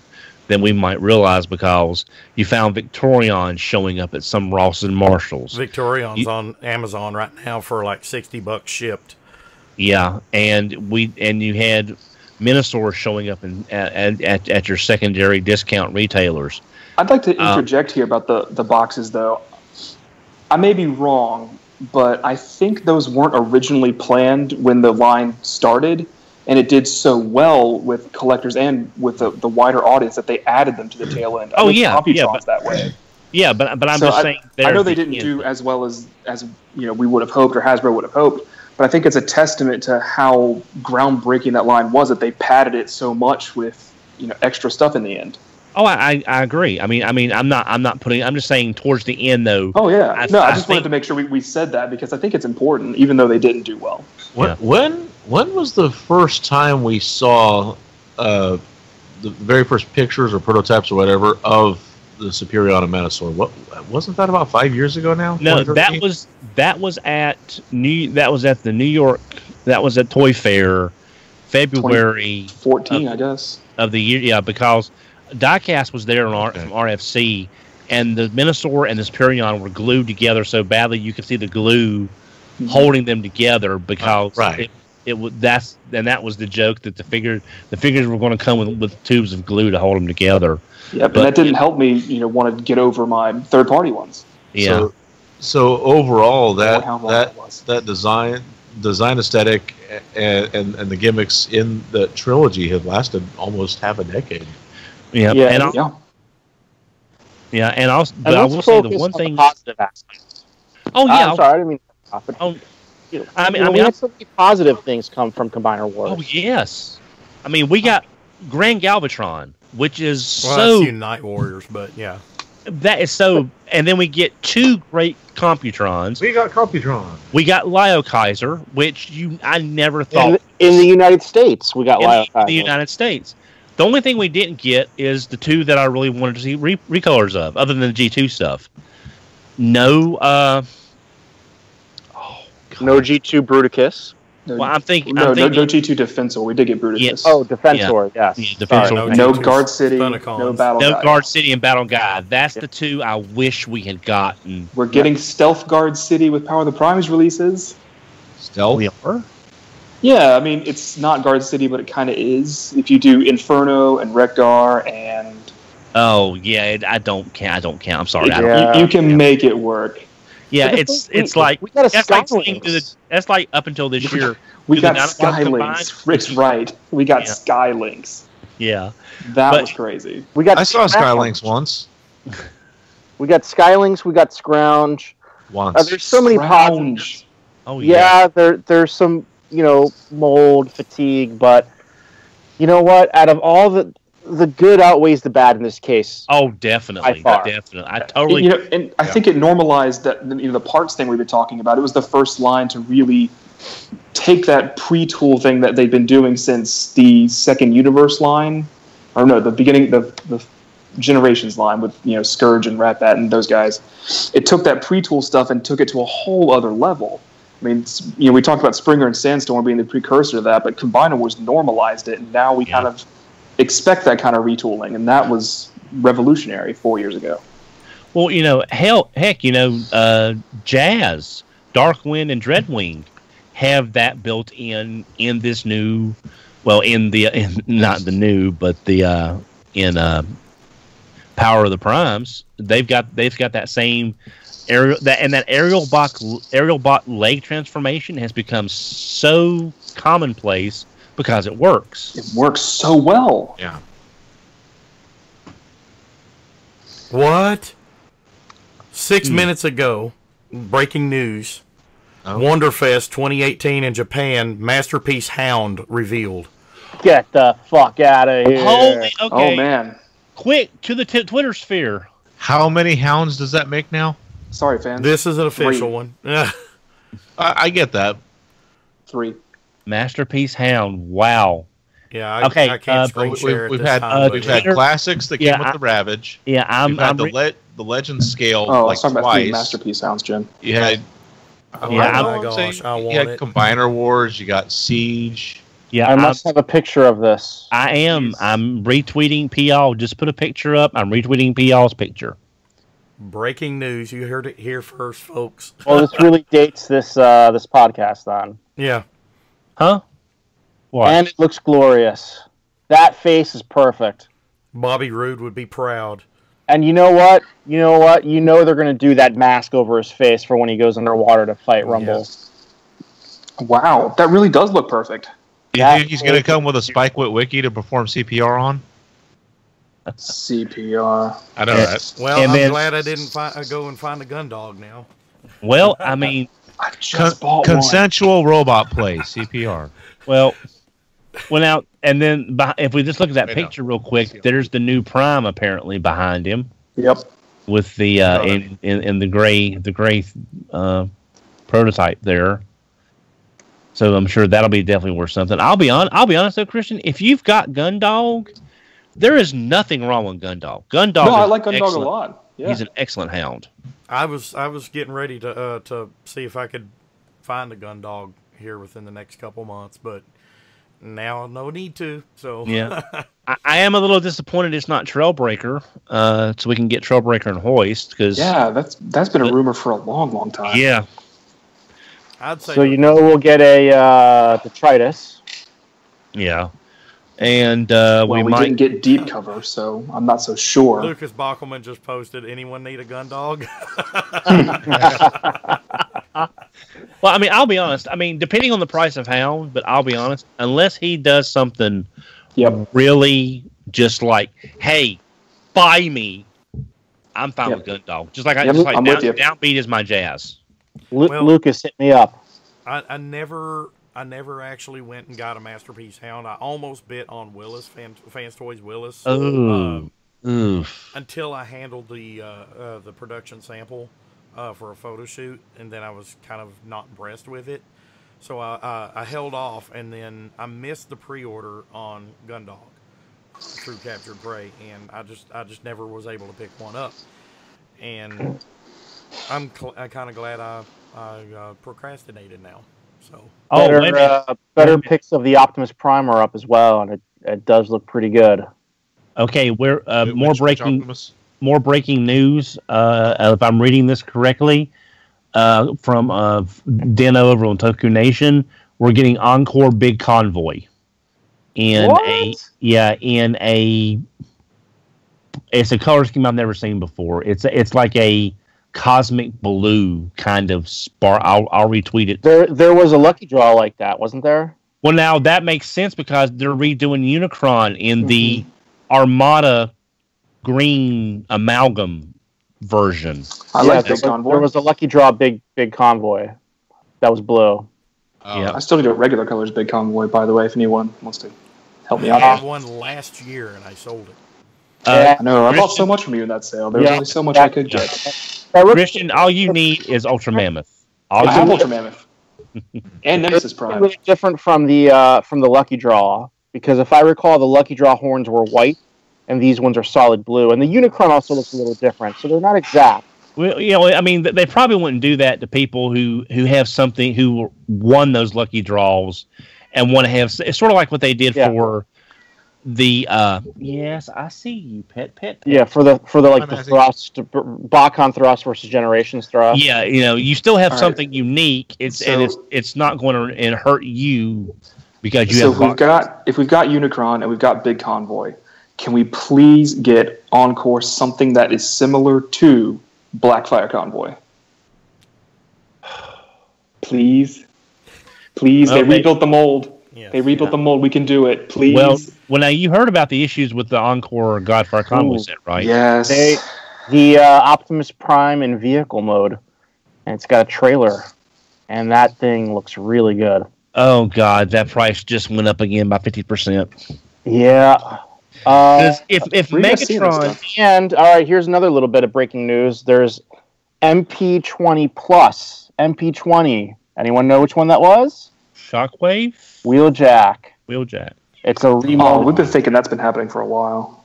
than we might realize because you found Victorion showing up at some Ross and Marshalls. Victorion's on Amazon right now for like $60 shipped. Yeah, and you had Minosaur showing up at your secondary discount retailers. I'd like to interject here about the boxes, though. I may be wrong, but I think those weren't originally planned when the line started, and it did so well with collectors and with the wider audience that they added them to the tail end. Computron's that way. Yeah, but I'm just saying. I know they didn't do as well as we would have hoped or Hasbro would have hoped, but I think it's a testament to how groundbreaking that line was that they padded it so much with extra stuff in the end. Oh, I agree. I mean, I'm not putting. I'm just saying towards the end, though. Oh yeah, I just wanted to make sure we said that because I think it's important, even though they didn't do well. When was the first time we saw the very first pictures or prototypes or whatever of the Superion and Minosaur? Wasn't that about 5 years ago now? No, that was at the New York. That was at Toy Fair, February 2014, I guess, of the year. Yeah, because Diecast was there from RFC, and the Minosaur and the Superion were glued together so badly you could see the glue holding them together because that was the joke that the figures were going to come with tubes of glue to hold them together. Yeah, but that didn't help me, want to get over my third-party ones. Yeah. So overall, that design aesthetic and the gimmicks in the trilogy have lasted almost half a decade. Yeah. Yeah, and also, And but I let's will say the focus one on thing. positive aspects. Oh yeah. I'm sorry, I didn't mean to stop, but Oh, we had so many positive things come from Combiner Wars. Oh yes. I mean, we got Grand Galvatron, which is Well, so that's Unite Warriors, but yeah. that is so. And then we get two great Computrons. We got Computron. We got Lio Kaiser, which I never thought In the United States, we got Lio in the United States. The only thing we didn't get is the two that I really wanted to see recolors of, other than the G2 stuff. No, No G2 Bruticus. No, well, I'm thinking no G2 Defensor. We did get Bruticus. Yes. Oh, Defensor, yes. Yeah, Sorry. Defensor. No G2's Guard City, Funicons. no Battle No Guide. Guard City and Battle Guide. That's the two I wish we had gotten. We're getting Stealth Guard City with Power of the Primes releases. Stealth. We are? Yeah, I mean, it's not Guard City, but it kind of is. If you do Inferno and Rekdar and... Oh yeah, I don't count. I'm sorry. I don't. Yeah. you can make it work. Yeah, But it's like we got a that's like saying Skylynx. that's like up until this year. We Do the got Dinosaurs combine? Skylinks. Rick's right. We got Yeah. Skylinks. Yeah, That But- was crazy. We got I saw Scrounge. Skylinks once. We got Skylinks. We got Scrounge. Once. There's so many positives. Scrounge. oh yeah. Yeah, there's some mold fatigue, but you know what? Out of all the good outweighs the bad in this case. Oh, definitely, By far. definitely. I totally. And I think it normalized that the parts thing we've been talking about. It was the first line to really take that pre-tool thing that they've been doing since the second universe line, or no, the beginning, the Generations line with Scourge and Ratbat and those guys. It took that pre-tool stuff and took it to a whole other level. I mean, we talked about Springer and Sandstorm being the precursor to that, but Combiner Wars normalized it, and now we kind of expect that kind of retooling, and that was revolutionary 4 years ago. Well, heck, Jazz, Darkwind, and Dreadwing have that built in this new, well, not the new, but the in Power of the Primes. They've got that same aerial that aerial bot leg transformation has become so commonplace because it works. It works so well. Yeah. What? 6 minutes ago, breaking news. Oh. Wonderfest 2018 in Japan, Masterpiece Hound revealed. Get the fuck out of here. Holy, okay. Oh man, Quick to the Twitter sphere. How many hounds does that make now? sorry fans. This is an official 3. one. I get that. 3. Masterpiece Hound. Wow. Yeah, I can't screen share We've at this had time. we've but- had Twitter- classics that Yeah, came with the Ravage. Yeah, We've had the Legend scale Oh, I like was talking about 3 twice. Masterpiece sounds, Jim. You had Oh Yeah, my I'm gosh, I you want had it. Combiner Wars. You got Siege. yeah. I must have a picture of this. I am. I'm retweeting P.L. Just put a picture up. I'm retweeting P.L.'s picture. Breaking news. You heard it here first, folks. Well, this really dates this podcast on. Yeah. Huh? What? And it looks glorious. That face is perfect. Bobby Roode would be proud. And you know what? You know they're going to do that mask over his face for when he goes underwater to fight Rumble. Wow, that really does look perfect. Do you think he's going to come with a Spikewit wiki to perform CPR on? CPR. I know that. Well, And I'm then- glad I didn't go and find a gun dog now. Well, I mean, I just bought Consensual robot play CPR. well, now and then. If we just look at that Wait, no. picture real quick, there's the new Prime apparently behind him one. Yep. with the in the gray prototype there. So I'm sure that'll be definitely worth something. I'll be honest though, Christian. If you've got Gundog, there is nothing wrong with Gundog. Gundog. No, I is like Gundog a excellent. lot. Yeah. He's an excellent hound. I was getting ready to see if I could find a gun dog here within the next couple months, but now no need to. So Yeah, I am a little disappointed it's not Trailbreaker, so we can get Trailbreaker and Hoist because Yeah, that's been a rumor for a long, long time. yeah, I'd say So we'll get a detritus. yeah, and Well, we we might. didn't get deep cover, so I'm not so sure. Lucas Bockelman just posted, anyone need a gun dog? Well, I mean, I'll be honest. I mean, depending on the price of hound, but I'll be honest. Unless he does something Yep. really just like, hey, buy me, I'm fine Yep. with Gundog. Just like Yep, I'm with you. Downbeat is my jazz. Well- Lucas hit me up. I never actually went and got a Masterpiece Hound. I almost bit on Willis, Fans Toys Willis. Oh, oof. Until I handled the production sample for a photo shoot, and then I was kind of not impressed with it. So I held off, and then I missed the pre-order on Gundog through Captured Prey, and I just never was able to pick one up. And I'm kind of glad I procrastinated now. So Better pics of the Optimus Prime are up as well, and it does look pretty good. Okay, we're Which Optimus? more breaking news. If I'm reading this correctly, from Deno over on Toku Nation, we're getting Encore Big Convoy in it's a color scheme I've never seen before. It's like a cosmic blue kind of spark. I'll retweet it. There was a lucky draw like that, wasn't there? Well, now that makes sense because they're redoing Unicron in the Armada green amalgam version. I like Big Convoy. There was a lucky draw big convoy that was blue. Yeah. I still do a regular colors Big Convoy, by the way, if anyone wants to help me I out. had one last year, and I sold it. I know. I bought so much from you in that sale. There was only so much I could get. Christian, all you need is Ultra Mammoth. I have Ultra Mammoth and Nemesis It's Prime. really different from the lucky draw, because if I recall, the lucky draw horns were white, and these ones are solid blue. And the Unicron also looks a little different, so they're not exact. Well, I mean, they probably wouldn't do that to people who have something, who won those lucky draws and want to have. It's sort of like what they did for the. Yes, I see you, pet. Yeah, for the thrust, Bacon thrust versus Generations thrust. Yeah, you still have something unique. It's not going to hurt you because you have. If we've got Unicron and we've got Big Convoy, can we please get Encore something that is similar to Blackfire Convoy? Please. They rebuilt the mold. Yes. They rebuilt the mold. We can do it. Please. Well, now you heard about the issues with the Encore Godfire Convoy set, right? Yes. The Optimus Prime in vehicle mode, and it's got a trailer, and that thing looks really good. Oh God, that price just went up again by 50%. Yeah. If Megatron and all right, here's another little bit of breaking news. There's MP20 Plus. MP20. Anyone know which one that was? Shockwave? Wheeljack. It's a remodel. We've been thinking that's been happening for a while.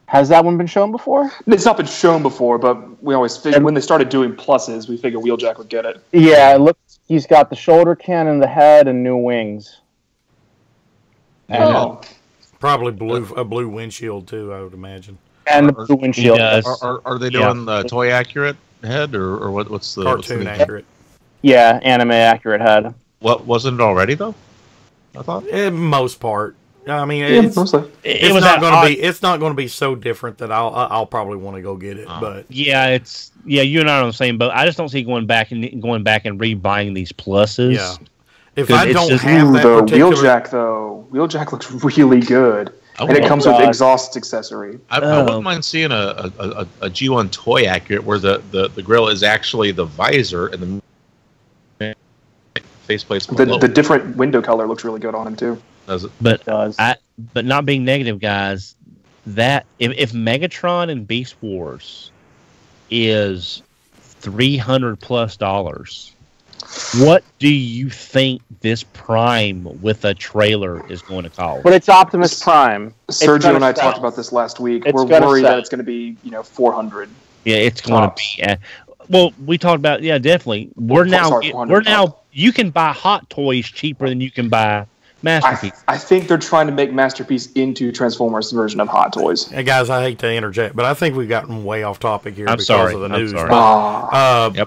Has that one been shown before? It's not been shown before, but we always figured when they started doing pluses, we figured Wheeljack would get it. Yeah, it looks. He's got the shoulder cannon, the head, and new wings. And probably a blue windshield too, I would imagine. And the blue windshield. Are they doing the toy accurate head or what's the cartoon accurate? Yeah, anime accurate head. What wasn't it already though? I thought. Most part. I mean, it's not going to be so different that I'll probably want to go get it. But you and I are on the same boat. I just don't see going back and rebuying these pluses. Yeah. If I don't have that Wheeljack though, Wheeljack looks really good, and it comes with exhaust accessory. I wouldn't mind seeing a G1 toy accurate where the grill is actually the visor and the faceplate's the different window color looks really good on him too. Does it? But not being negative, guys. That if Megatron and Beast Wars is $300+, what do you think this Prime with a trailer is going to cost? But it's Optimus Prime. Sergio and I talked about this last week. We're worried that it's going to be $400. Yeah, it's going to be. Well, we talked about definitely. We're now. You can buy Hot Toys cheaper than you can buy Masterpiece. I think they're trying to make Masterpiece into Transformers' version of Hot Toys. Hey guys, I hate to interject, but I think we've gotten way off topic here because of the news. But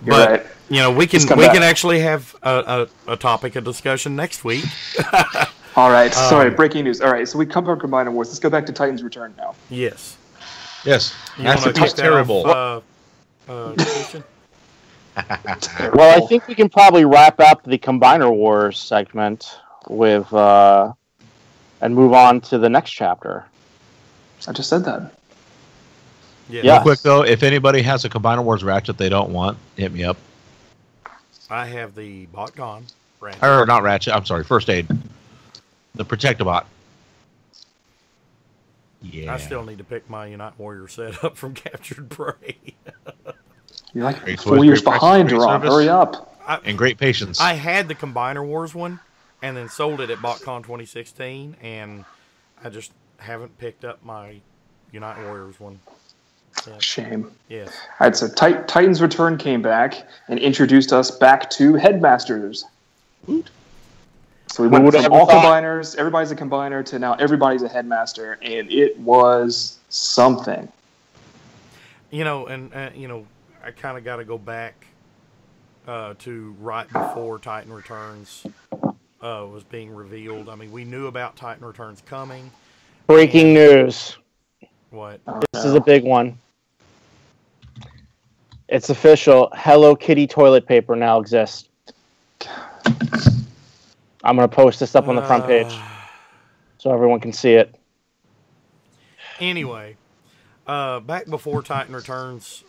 right. We can actually have a topic of discussion next week. All right. Sorry, breaking news. All right, so we come to Combiner Wars. Let's go back to Titan's Return now. Yes. Masterpiece terrible. Well, I think we can probably wrap up the Combiner Wars segment with and move on to the next chapter. I just said that. Yeah. Yeah. Real quick though, if anybody has a Combiner Wars ratchet they don't want, hit me up. I have the BotCon ratchet. Or not ratchet. I'm sorry, first aid. The Protectabot. Yeah. I still need to pick my Unite Warrior set up from Captured Prey. You're like Great 4 toys, years great prices, behind, great Ron. service. Hurry up. And great patience. I had the Combiner Wars one, and then sold it at BotCon 2016, and I just haven't picked up my Unite Warriors one. Yeah. Shame. Yes. All right, so Titan's Return came back and introduced us back to Headmasters. Woot. So we went would from have all thought? combiners, everybody's a combiner, to now everybody's a Headmaster, and it was something. You know, and I kind of got to go back to right before Titan Returns was being revealed. I mean, we knew about Titan Returns coming. Breaking news. What? This is a big one. It's official. Hello Kitty toilet paper now exists. I'm going to post this up on the front page so everyone can see it. Anyway, back before Titan Returns,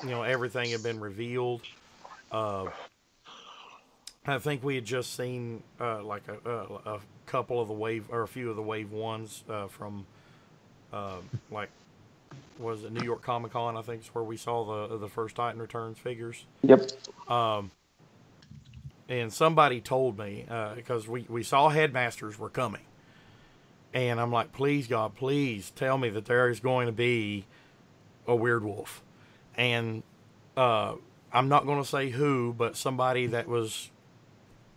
everything had been revealed. I think we had just seen like a couple of the wave, or a few of the wave ones from like, was it New York Comic Con? I think is where we saw the first Titan Returns figures. Yep. And somebody told me, because we saw Headmasters were coming. And I'm like, please, God, please tell me that there is going to be a Weird Wolf. And I'm not going to say who, but somebody that was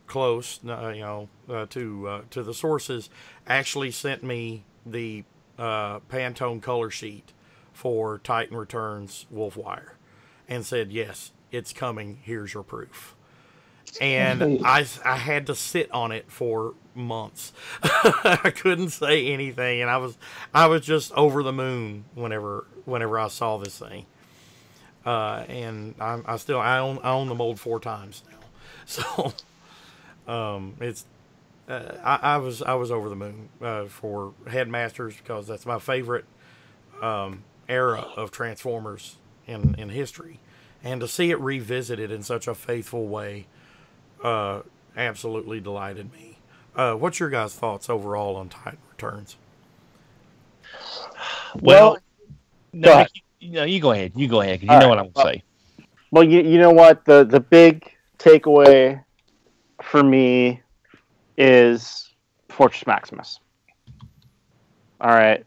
close, to the sources, actually sent me the Pantone color sheet for Titan Returns Wolfwire and said, yes, it's coming. Here's your proof. And I had to sit on it for months. I couldn't say anything, and I was just over the moon whenever I saw this thing. And I own the mold 4 times now, so it's I was over the moon for Headmasters, because that's my favorite era of Transformers in history, and to see it revisited in such a faithful way absolutely delighted me. What's your guys' thoughts overall on Titan Returns? Well, go ahead. You go ahead. You go ahead, 'cause you know what I'm going to say. Well, you know what? The big takeaway for me is Fortress Maximus. All right.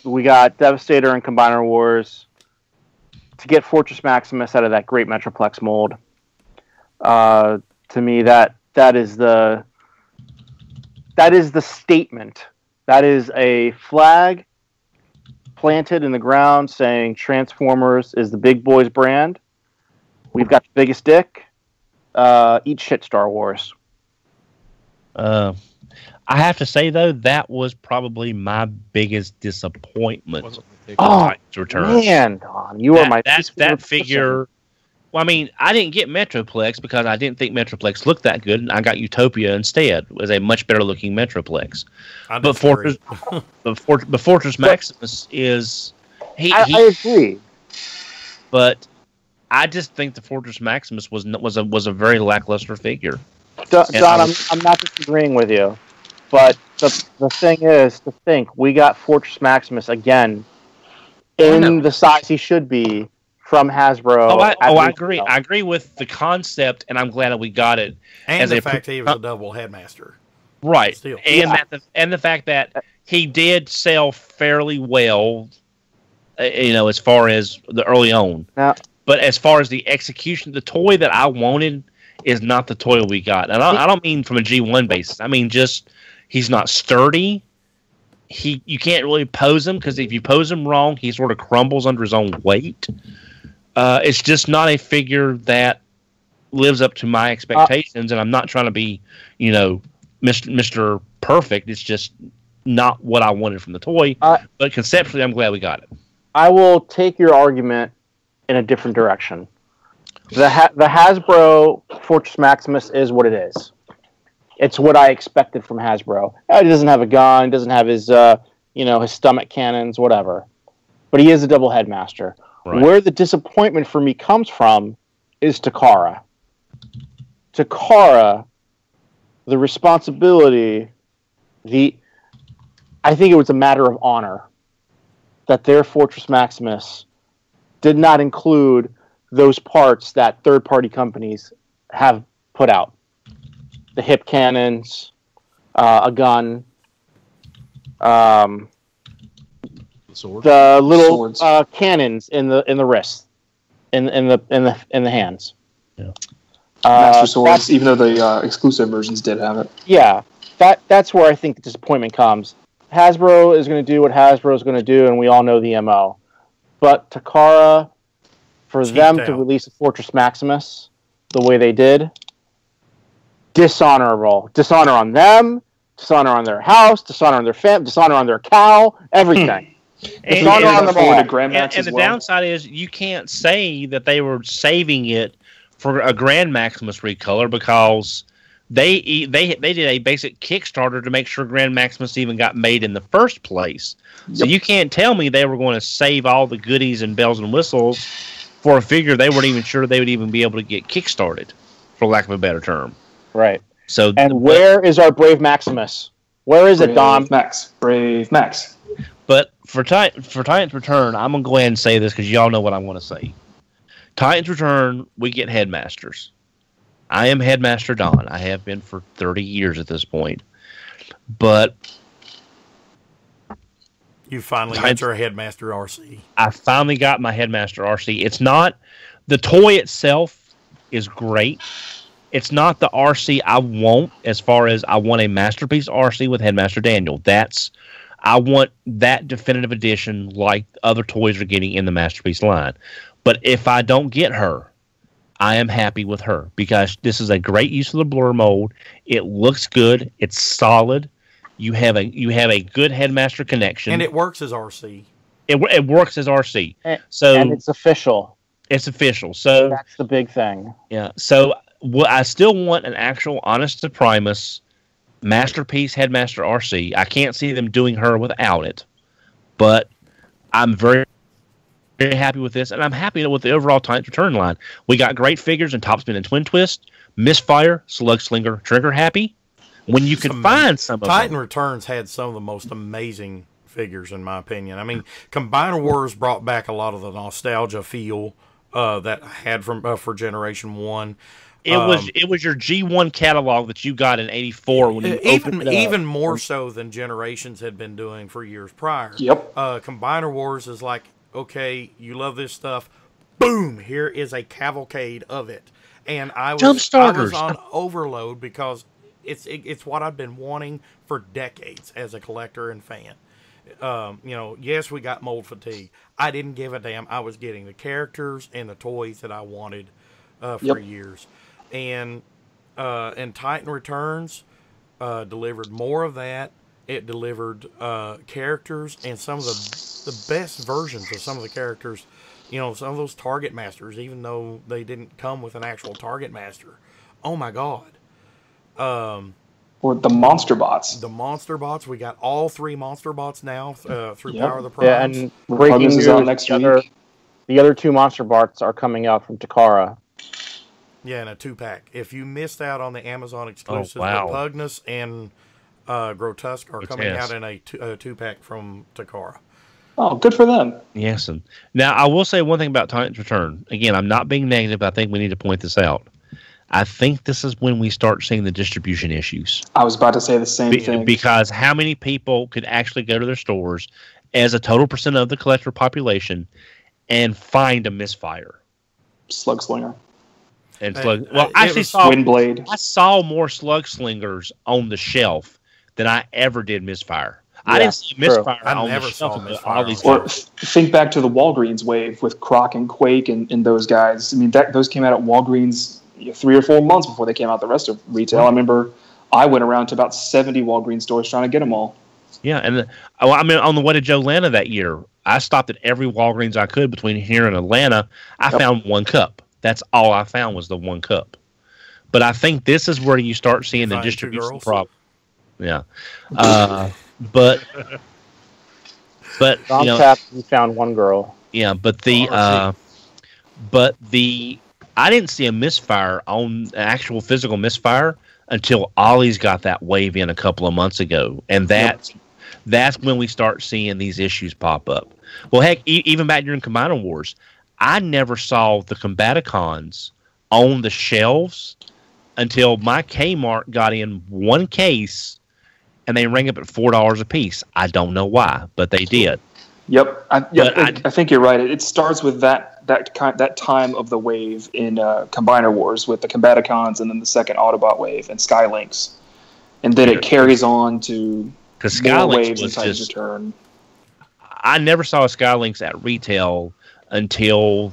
We got Devastator and Combiner Wars. To get Fortress Maximus out of that great Metroplex mold, to me, that is the statement. That is a flag planted in the ground saying Transformers is the big boys brand. We've got the biggest dick. Eat shit, Star Wars. I have to say, though, that was probably my biggest disappointment. Oh, Return. man, Don, you are my that figure. Well, I mean, I didn't get Metroplex because I didn't think Metroplex looked that good, and I got Utopia instead. It was a much better looking Metroplex. But Fortress Maximus is I agree. But I just think the Fortress Maximus was a very lackluster figure. Don, I'm not disagreeing with you, but the thing is to think we got Fortress Maximus again in the size he should be from Hasbro. I agree. I agree with the concept, and I'm glad that we got it. And the fact that he was a double Headmaster. Right. Still. And the fact that he did sell fairly well, as far as the early on. Now, but as far as the execution, the toy that I wanted is not the toy we got. And I don't mean from a G1 basis. I mean just he's not sturdy. You can't really pose him, because if you pose him wrong, he sort of crumbles under his own weight. It's just not a figure that lives up to my expectations, and I'm not trying to be, Mr. Perfect. It's just not what I wanted from the toy. But conceptually, I'm glad we got it. I will take your argument in a different direction. The Hasbro Fortress Maximus is what it is. It's what I expected from Hasbro. He doesn't have a gun. Doesn't have his, his stomach cannons, whatever. but he is a double headmaster. Right. Where the disappointment for me comes from is Takara. Takara, the responsibility, I think it was a matter of honor that their Fortress Maximus did not include those parts that third-party companies have put out. The hip cannons, a gun, Sword. the little cannons in the wrist, in the hands. Yeah. Master Swords, even though the exclusive versions did have it. Yeah, that's where I think the disappointment comes. Hasbro is going to do what Hasbro is going to do, and we all know the MO. But Takara, for them to release a Fortress Maximus the way they did, dishonorable. Dishonor on them, dishonor on their house, dishonor on their family, dishonor on their cow, everything. Dishonor on them all. And the downside is you can't say that they were saving it for a Grand Maximus recolor because they did a basic Kickstarter to make sure Grand Maximus even got made in the first place. So you can't tell me they were going to save all the goodies and bells and whistles for a figure they weren't even sure they would even be able to get kickstarted, for lack of a better term. Right. So, and where is our Brave Maximus? Where is it, Dom? Brave Max. But for Titan's Return, I'm going to go ahead and say this because y'all know what I'm going to say. Titan's Return, we get headmasters. I am Headmaster Don. I have been for 30 years at this point. But you finally got your Headmaster RC. I finally got my Headmaster RC. It's not... The toy itself is great. It's not the RC I want as far as I want a Masterpiece RC with Headmaster Daniel. I want that definitive edition like other toys are getting in the Masterpiece line. But if I don't get her, I am happy with her because this is a great use of the blur mold. It looks good. It's solid. You have a good Headmaster connection, and it works as RC. It works as RC. And it's official. It's official. So that's the big thing. Yeah. So I still want an actual Honest to Primus Masterpiece Headmaster RC. I can't see them doing her without it, but I'm very, very happy with this, and I'm happy with the overall Titan's Return line. We got great figures in Topspin and Twin Twist, Misfire, Slug Slinger, Trigger Happy. When you can find some of them. Titan Returns had some of the most amazing figures, in my opinion. I mean, Combiner Wars brought back a lot of the nostalgia feel that I had for Generation 1. It was your G1 catalog that you got in '84 when you opened it up. Even more so than Generations had been doing for years prior. Yep. Combiner Wars is like, okay, you love this stuff. Boom! Here is a cavalcade of it, and I was on overload because it's what I've been wanting for decades as a collector and fan. Yes, we got mold fatigue. I didn't give a damn. I was getting the characters and the toys that I wanted for years. And Titan Returns delivered more of that. It delivered characters and some of the best versions of some of the characters. Some of those Target Masters, even though they didn't come with an actual Target Master. Oh my God. Or the Monster Bots. The Monster Bots. We got all 3 Monster Bots now through Power of the Primes. Yeah, and breaking news, next week. The other 2 Monster Bots are coming out from Takara. Yeah, in a 2-pack. If you missed out on the Amazon exclusives, Repugnus and Grotesque are coming out in a 2-pack from Takara. Oh, good for them. Yes. Now, I will say one thing about Titan's Return. Again, I'm not being negative, but I think we need to point this out. I think this is when we start seeing the distribution issues. I was about to say the same thing. Because how many people could actually go to their stores as a total percent of the collector population and find a Misfire? Slug Slinger. And I saw more Slug Slingers on the shelf than I ever did Misfire. Yeah, I didn't see Misfire on the shelf. Or think back to the Walgreens wave with Croc and Quake and those guys. I mean, those came out at Walgreens 3 or 4 months before they came out the rest of retail. I remember I went around to about 70 Walgreens stores trying to get them all. Yeah, and on the way to Atlanta that year, I stopped at every Walgreens I could between here and Atlanta. I found 1 cup. That's all I found was the 1 cup. But I think this is where you start seeing the distribution problem. Yeah. But But Tom Tap, you found one girl. yeah, but the I didn't see a misfire on an actual physical misfire until Ollie's got that wave in a couple of months ago, and that's when we start seeing these issues pop up. Well, heck, even back during Combiner Wars, I never saw the Combaticons on the shelves until my Kmart got in one case, and they rang up at $4 a piece. I don't know why, but they did. Yep, I think you're right. It starts with that time of the wave in Combiner Wars with the Combaticons, and then the second Autobot wave and Skylinks, and then it carries on to more waves in Titan's Return. I never saw a Skylinks at retail until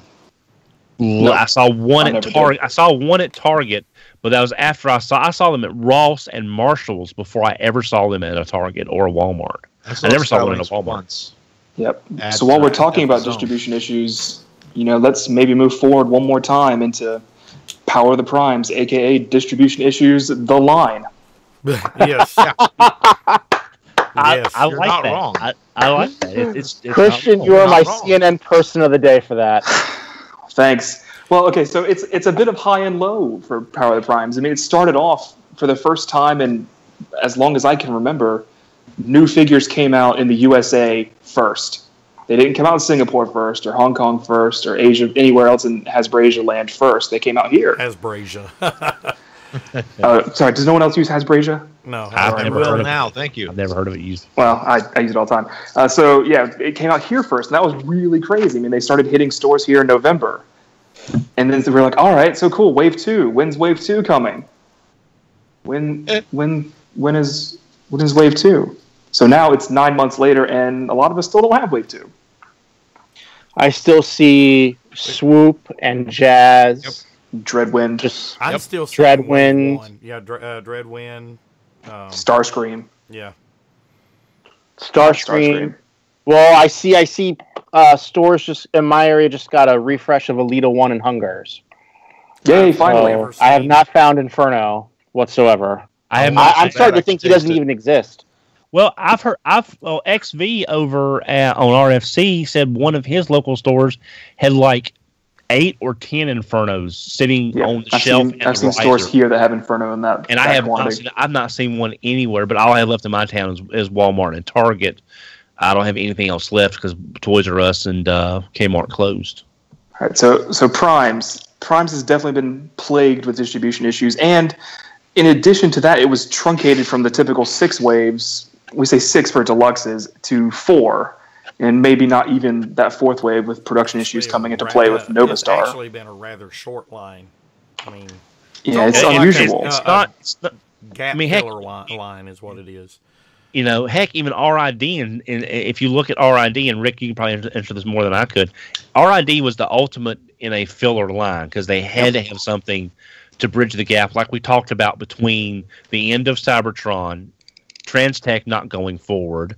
I saw one at Target. I saw one at Target, but that was after I saw them at Ross and Marshalls before I ever saw them at a Target or a Walmart. I never saw one at a Walmart once. Yep. So while we're talking about distribution issues, let's maybe move forward one more time into Power of the Primes, aka distribution issues, the line. Yes. I You're like not that. wrong. I like that. It's Christian, you are my CNN person of the day for that. Thanks. Well, okay, so it's a bit of high and low for Power of the Primes. I mean, it started off for the first time in as long as I can remember, new figures came out in the USA first. They didn't come out in Singapore first, or Hong Kong first, or Asia, anywhere else in Hasbrasia land first. They came out here. Hasbrasia. Sorry, does no one else use Hasbrasia? No, I've never heard of it. Now, thank you. I've never heard of it used. Well, I use it all the time. So, yeah, it came out here first, and that was really crazy. I mean, they started hitting stores here in November. And then we were like, all right, so cool, Wave 2. When's Wave 2 coming? When is Wave 2? So now it's 9 months later, and a lot of us still don't have Wave 2. I still see Swoop and Jazz. Yep. Dreadwind. I'm still Dreadwind. Yeah, Dreadwind. Starscream. Yeah. Starscream. Well, I see. Stores just in my area just got a refresh of Alita 1 and Hungers. Yay! Finally, I have not found Inferno whatsoever. I'm starting to think he doesn't even exist. Well, XV over on RFC said one of his local stores had like 8 or 10 Infernos sitting on the shelf. I've seen stores here that have Inferno in that. And I've not seen one anywhere, but all I have left in my town is Walmart and Target. I don't have anything else left because Toys R Us and Kmart closed. All right, so Primes has definitely been plagued with distribution issues, and in addition to that, it was truncated from the typical 6 waves. We say 6 for deluxes to 4, and maybe not even that 4th wave with production issues coming into play with Novastar. It's actually been a rather short line. I mean, it's unusual. It's not gap filler line is what it is. Heck, even RID, and if you look at RID, and Rick, you can probably answer this more than I could, RID was the ultimate in a filler line because they had to have something to bridge the gap, like we talked about between the end of Cybertron, Transtech not going forward,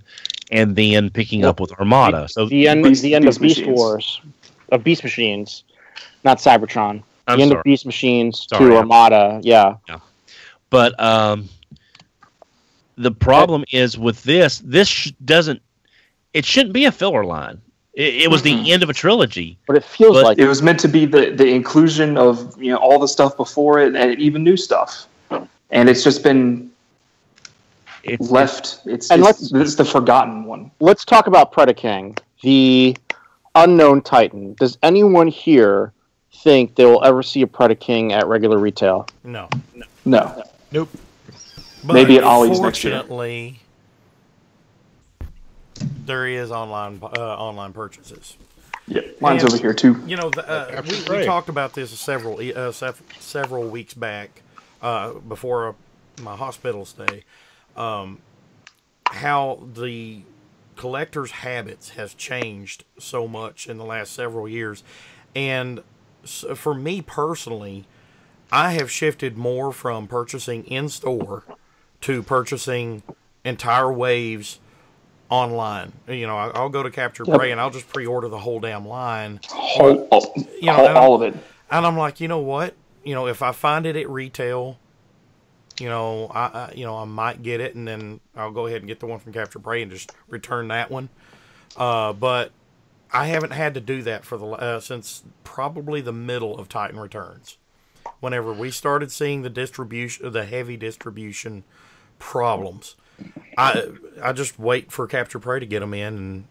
and then picking up with Armada. So the end of Beast Wars, of Beast Machines, not Cybertron. End of Beast Machines to Armada, yeah. But the problem is with this doesn't. It shouldn't be a filler line. It was the end of a trilogy, but it feels like it was meant to be the inclusion of all the stuff before it and even new stuff, and it's just been left. It's the forgotten one. Let's talk about Predaking, the unknown Titan. Does anyone here think they will ever see a Predaking at regular retail? No. Nope. But maybe at Ollie's next year. Fortunately, there is online purchases. Yeah, mine's over here too. We talked about this several weeks back before my hospital stay. How the collector's habits has changed so much in the last several years, and for me personally, I have shifted more from purchasing in store to purchasing entire waves online. I'll go to Capture Prey and I'll just pre-order the whole damn line. All of it. And I'm like, you know what? If I find it at retail, I might get it, and then I'll go ahead and get the one from Capture Prey and just return that one. But I haven't had to do that for since probably the middle of Titan Returns. Whenever we started seeing the heavy distribution problems, I just wait for Capture Prey to get them in, and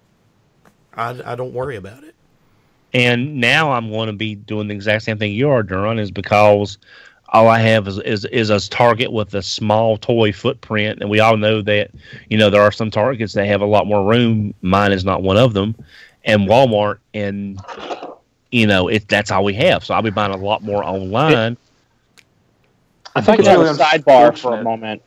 I don't worry about it. And now I'm going to be doing the exact same thing you are, Duran, is because all I have is a Target with a small toy footprint, and we all know that there are some Targets that have a lot more room. Mine is not one of them, and Walmart, and that's all we have. So I'll be buying a lot more online. I think it's really a sidebar for a moment.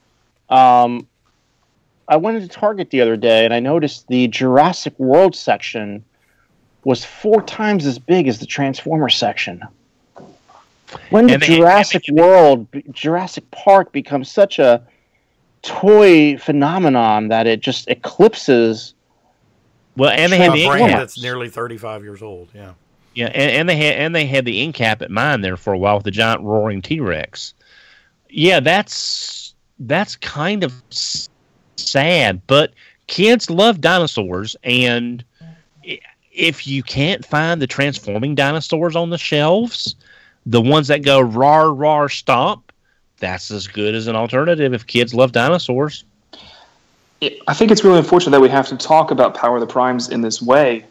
I went into Target the other day, and I noticed the Jurassic World section was 4 times as big as the Transformers section. When did Jurassic Park become such a toy phenomenon that it just eclipses? Well, and they had the brand that's nearly 35 years old. Yeah, yeah, and they had the end cap at mine there for a while with the giant roaring T-Rex. Yeah, that's kind of sad, but kids love dinosaurs, and if you can't find the transforming dinosaurs on the shelves, the ones that go rawr, rawr, stomp, that's as good as an alternative if kids love dinosaurs. I think it's really unfortunate that we have to talk about Power of the Primes in this way.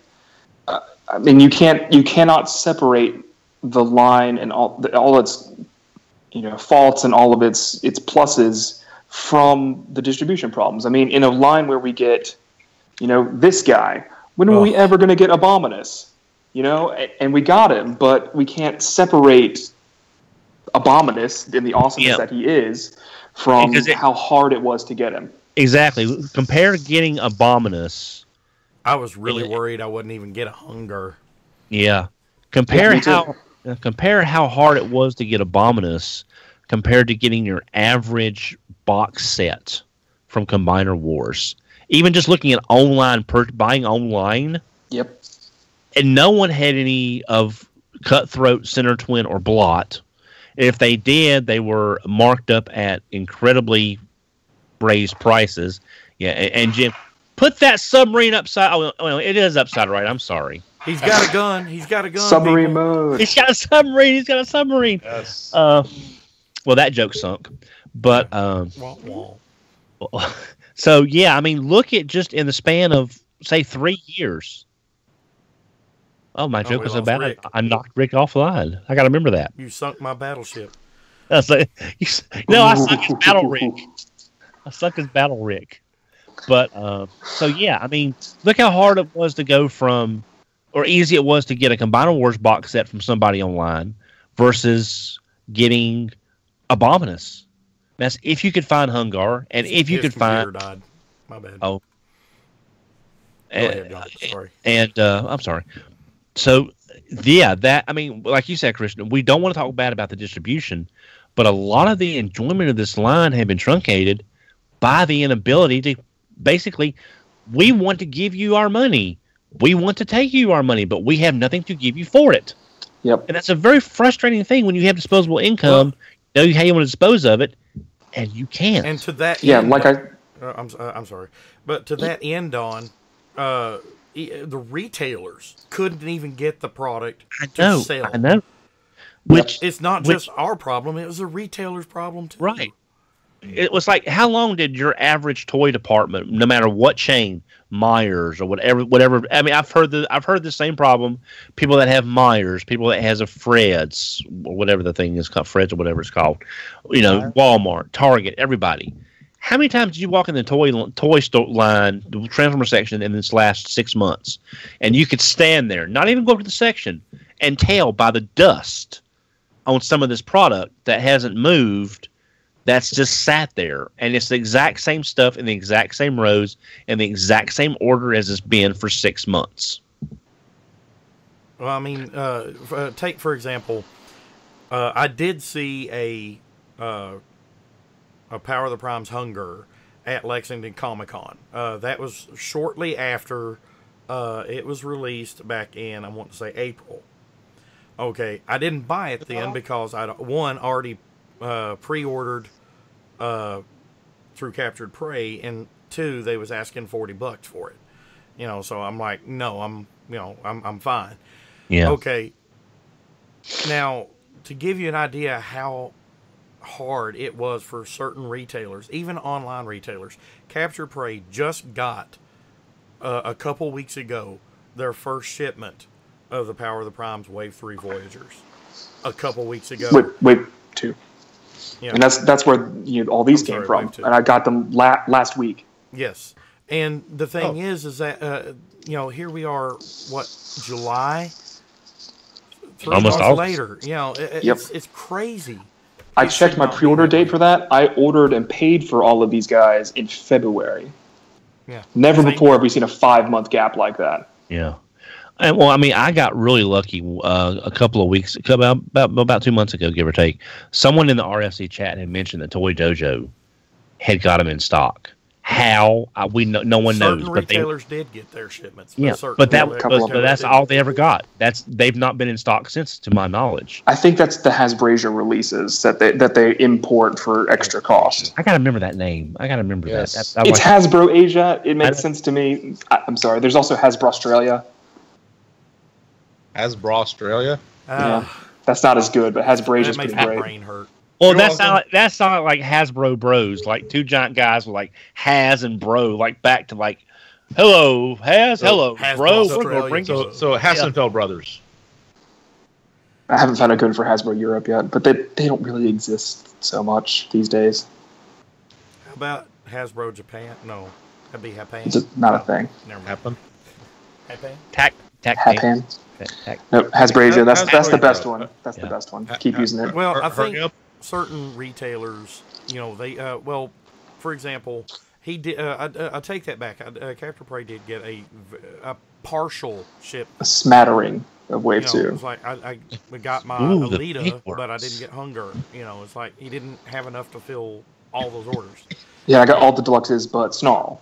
I mean, you cannot separate the line and all its faults and all of its pluses from the distribution problems. I mean, in a line where we get this guy, when are we ever going to get Abominus? And we got him, but we can't separate Abominus in the awesomeness that he is from how hard it was to get him. Exactly. Compare getting Abominus. I was really worried I wouldn't even get a Hunger. Yeah. Compare how hard it was to get Abominus compared to getting your average box set from Combiner Wars. Even just looking at buying online. Yep. And no one had any of Cutthroat, Center Twin, or Blot. If they did, they were marked up at incredibly raised prices. Yeah, and Jim, put that submarine upside. Oh, it is upside right. I'm sorry. He's got a gun. Submarine mode. He's got a submarine. Yes. Well, that joke sunk. But so yeah, I mean, look at just in the span of say 3 years. Oh, my joke was about it. I knocked Rick offline. I got to remember that. You sunk my battleship. I sunk his battle Rick. I sunk his battle Rick. But so yeah, I mean, look how hard it was to go from, or easy it was to get a Combiner Wars box set from somebody online versus getting Abominus. That's if you could find Hungar, and if you could find. Died. My bad. Oh. Go ahead, John. Sorry. And I'm sorry. So, yeah, I mean, like you said, Christian, we don't want to talk bad about the distribution, but a lot of the enjoyment of this line have been truncated by the inability to basically, we want to give you our money. We want to take you our money, but we have nothing to give you for it. Yep. And that's a very frustrating thing when you have disposable income, know how you want to dispose of it, and you can't. And to that end, I'm sorry, but to that end, Don, the retailers couldn't even get the product to sell. I know. It's not just our problem; it was the retailer's problem too. Right. It was like, how long did your average toy department, no matter what chain, Myers or whatever? I mean, I've heard the same problem. People that have Myers, people that has a Fred's, or whatever the thing is called, Fred's or whatever it's called. Walmart, Target, everybody. How many times did you walk in the toy store line, the Transformer section, in this last 6 months, and you could stand there, not even go up to the section, and tell by the dust on some of this product that hasn't moved, that's just sat there, and it's the exact same stuff in the exact same rows in the exact same order as it's been for 6 months. Well, I mean, take for example, I did see a Power of the Prime's Hunger at Lexington Comic-Con. That was shortly after it was released back in, I want to say, April. Okay, I didn't buy it then because I already pre-ordered through Captured Prey, and 2, they was asking $40 for it. You know, so I'm like, no, I'm fine. Yeah. Okay. Now, to give you an idea how hard it was for certain retailers, even online retailers, Capture Prey just got a couple weeks ago their first shipment of the Power of the Prime's Wave 3 Voyagers. A couple weeks ago. Wave 2. Yeah. And that's where all these came from. Wave 2. And I got them last week. Yes. And the thing is that, here we are, July? 3 Almost months August. later. It's crazy. I checked my pre-order date for that. I ordered and paid for all of these guys in February. Yeah. Never before have we seen a 5-month gap like that. Yeah. And, well, I mean, I got really lucky a couple of weeks, about 2 months ago, give or take. Someone in the RFC chat had mentioned that Toy Dojo had got them in stock. How? No one knows. Certain retailers did get their shipments. Yeah, but that's all they ever got. They've not been in stock since, to my knowledge. I think that's the Hasbro releases that they import for extra cost. I gotta remember that name. I gotta remember that. It's Hasbro Asia. It makes sense to me. I'm sorry. There's also Hasbro Australia. Hasbro Australia? Yeah, that's not as good, but Hasbro Asia is pretty great. great. My brain hurt. Well, that's not like Hasbro Bros, like two giant guys with like Has and Bro, like back to like, hello Has, hello Bro. So Hassenfeld Brothers. I haven't found a good for Hasbro Europe yet, but they don't really exist so much these days. How about Hasbro Japan? No, that'd be Japan. It's just not a thing. Never mind. Happen. Japan? No, Hasbro Asia. That's the best one. That's the best one. Keep using it. Well, I think certain retailers, they for example, he did. I take that back. Capture Prey did get a partial ship, a smattering of Wave 2. It's like I got my Alita, but I didn't get Hunger. It's like he didn't have enough to fill all those orders. Yeah, I got all the deluxes, but Snarl.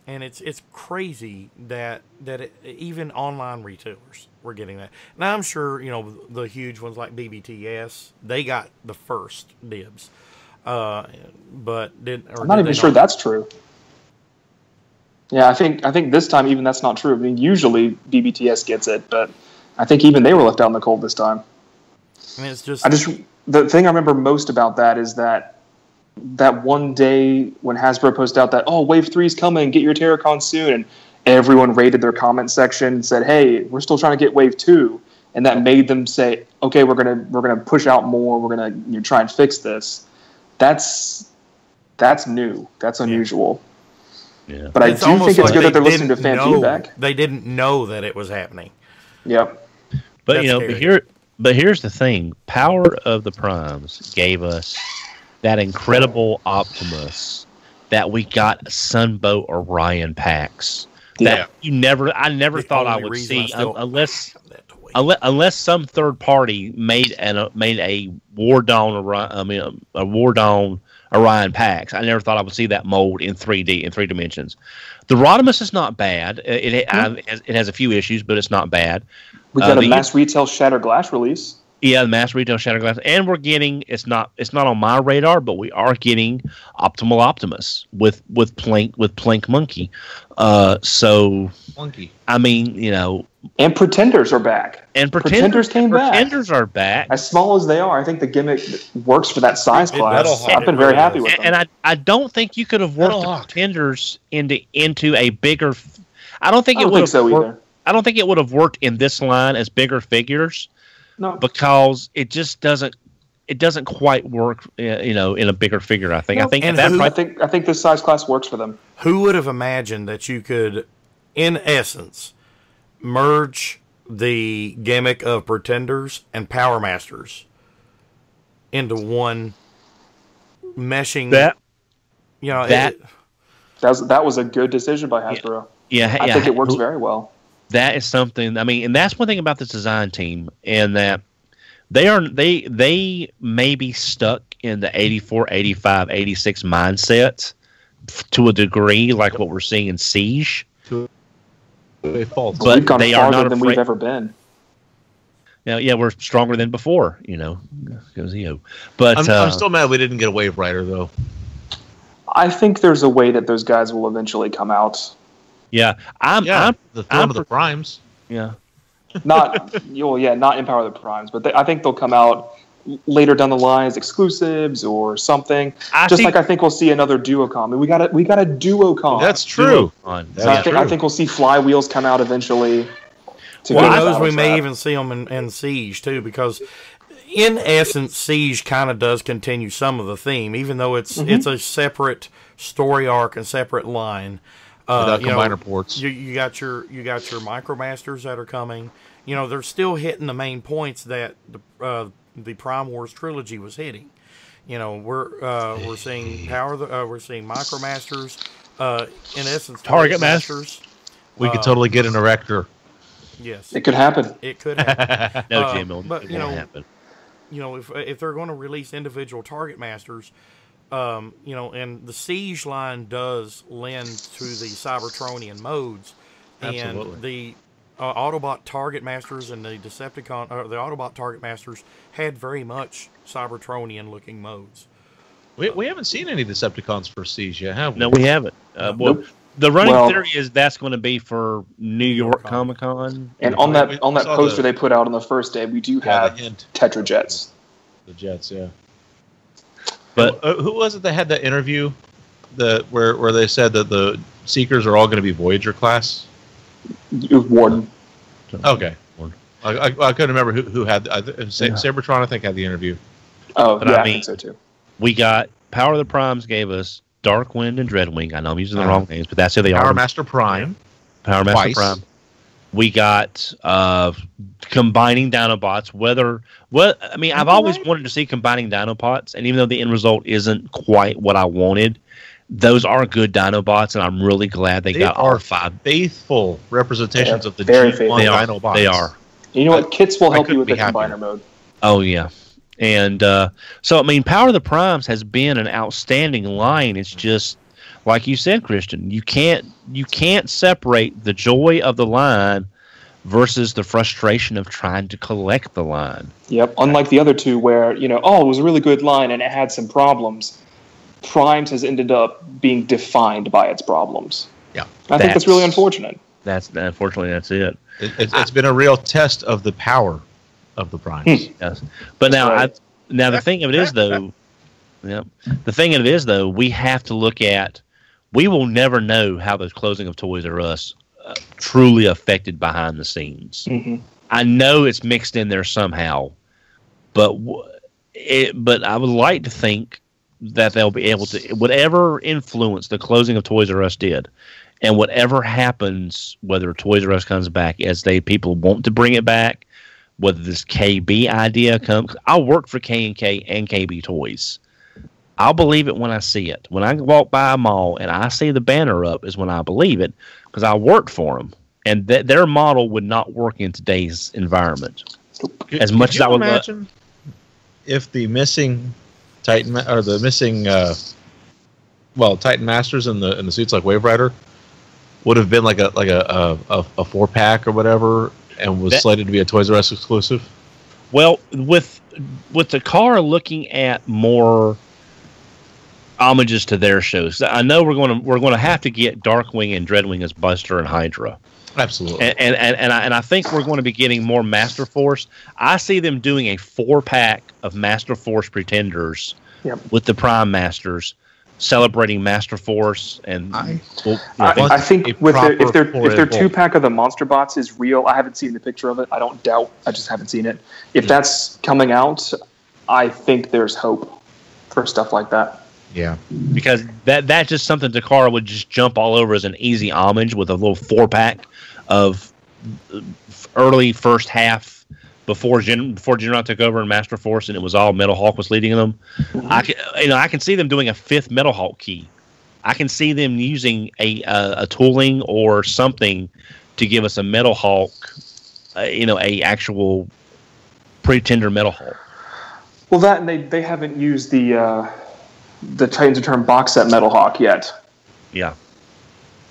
And it's crazy that even online retailers were getting that. Now I'm sure the huge ones like BBTS, they got the first dibs, but I'm not even sure that's true. Yeah, I think this time even that's not true. I mean, usually BBTS gets it, but I think even they were left out in the cold this time. I mean, it's just the thing I remember most about that is that one day when Hasbro posted out that, Wave 3 is coming, get your Terracon soon, and everyone raided their comment section and said, hey, we're still trying to get Wave 2, and that made them say, okay, we're gonna push out more, we're gonna try and fix this. That's new. That's unusual. Yeah. But I do think it's good that they're listening to fan feedback. They didn't know that it was happening. Yep. But but here's the thing: Power of the Primes gave us that incredible Optimus that we got Sunbow Orion packs that I never thought I would see unless some third party made a War Dawn Orion packs. I never thought I would see that mold in 3D in 3 dimensions. The Rodimus is not bad. It has a few issues, but it's not bad. We got a mass retail Shattered Glass release. Yeah, the mass retail Shattered Glass, and we're getting it's not on my radar, but we are getting Optimal Optimus with Plank Monkey. So Monkey. I mean, and Pretenders are back. And Pretenders came back. Pretenders are back. As small as they are, I think the gimmick works for that size class. I've been very happy with them. And I don't think you could have worked the Pretenders into a bigger. I don't think it would have either. I don't think it would have worked in this line as bigger figures. No, because it just doesn't. It doesn't quite work, in a bigger figure. I think. No. I think this size class works for them. Who would have imagined that you could, in essence, merge the gimmick of Pretenders and Power Masters into one meshing? That was a good decision by Hasbro. Yeah, I think it works very well. That is something. I mean, and that's one thing about this design team, and that they may be stuck in the 84, 85, 86 mindset to a degree, like what we're seeing in Siege. But we've gone farther than we've ever been. Yeah, we're stronger than before. But I'm still mad we didn't get a Wave Rider though. I think there's a way that those guys will eventually come out. Yeah, the throne of the primes. Yeah, Not not Empower of the Primes, but I think they'll come out later down the line as exclusives or something. I think we'll see another Duocom. I mean, we got a Duocom. That's true. I think we'll see Flywheels come out eventually. Well, who knows? We may even see them in Siege too, because in essence, Siege kind of does continue some of the theme, even though it's a separate story arc and separate line. Without combiner ports. You got your Micromasters that are coming. You know, they're still hitting the main points that the Prime Wars trilogy was hitting. You know, we're seeing we're seeing Micromasters. In essence, Target Masters. We could totally get an Erector. Yes, it could happen. It could happen. No, Jim, but it won't happen. You know, if they're going to release individual Target Masters. You know, and the Siege line does lend to the Cybertronian modes. Absolutely. And the Autobot Target Masters and the Decepticon, the Autobot Target Masters had very much Cybertronian-looking modes. We haven't seen any Decepticons for Siege yet, have we? No, we haven't. Nope. The running theory is that's going to be for New York Comic Con. And on that poster they put out on the first day, we do have Tetra Jets. The Jets, yeah. But who was it that had that interview where they said that the Seekers are all going to be Voyager class? It was Warden. Okay. I couldn't remember who had Cybertron, I think, had the interview. Oh, I think so too. We got Power of the Primes gave us Darkwind and Dreadwing. I know I'm using the wrong names, but that's who they are. Power Master Prime. Power Master Prime. We got combining Dinobots. I've always wanted to see combining Dinobots, and even though the end result isn't quite what I wanted, those are good Dinobots, and I'm really glad they got all 5 faithful representations of the G1 Dinobots. They are. You know what? Kits will help you with the combiner mode. Oh yeah, and so Power of the Primes has been an outstanding line. It's just like you said, Christian. You can't separate the joy of the line versus the frustration of trying to collect the line. Yep. Unlike the other two, where it was a really good line and it had some problems. Primes has ended up being defined by its problems. Yeah, I think that's really unfortunate. Unfortunately that's it. It's been a real test of the power of the Primes. Yes, but the thing of it is though, we have to look at. We will never know how the closing of Toys R Us truly affected behind the scenes. Mm-hmm. I know it's mixed in there somehow, but I would like to think that they'll be able to, whatever influence the closing of Toys R Us did, and whatever happens, whether Toys R Us comes back as people want to bring it back, whether this KB idea comes. I'll work for K&K and KB Toys. I'll believe it when I see it. When I walk by a mall and I see the banner up is when I believe it, because I worked for them. And their model would not work in today's environment. As much as I would imagine if the missing Titan or the missing Titan Masters in the suits like Wave Rider would have been like a 4-pack or whatever, and was slated to be a Toys R Us exclusive. Well, with the car looking at more homages to their shows, I know we're going to have to get Darkwing and Dreadwing as Buster and Hydra. Absolutely. And I think we're going to be getting more Master Force. I see them doing a 4-pack of Master Force Pretenders with the Prime Masters, celebrating Master Force. And I think if their 2-pack of the Monster Bots is real, I haven't seen the picture of it. I don't doubt. I just haven't seen it. If that's coming out, I think there's hope for stuff like that. Yeah, because that's just something Takara would just jump all over as an easy homage with a little 4-pack of early first half before General took over in Master Force, and it was all Metal Hawk was leading them. Mm-hmm. I can see them doing a 5th Metal Hawk key. I can see them using a tooling or something to give us a Metal Hawk, a actual Pretender Metal Hawk. Well, that and they haven't used the Titans Return box set Metal Hawk yet. Yeah,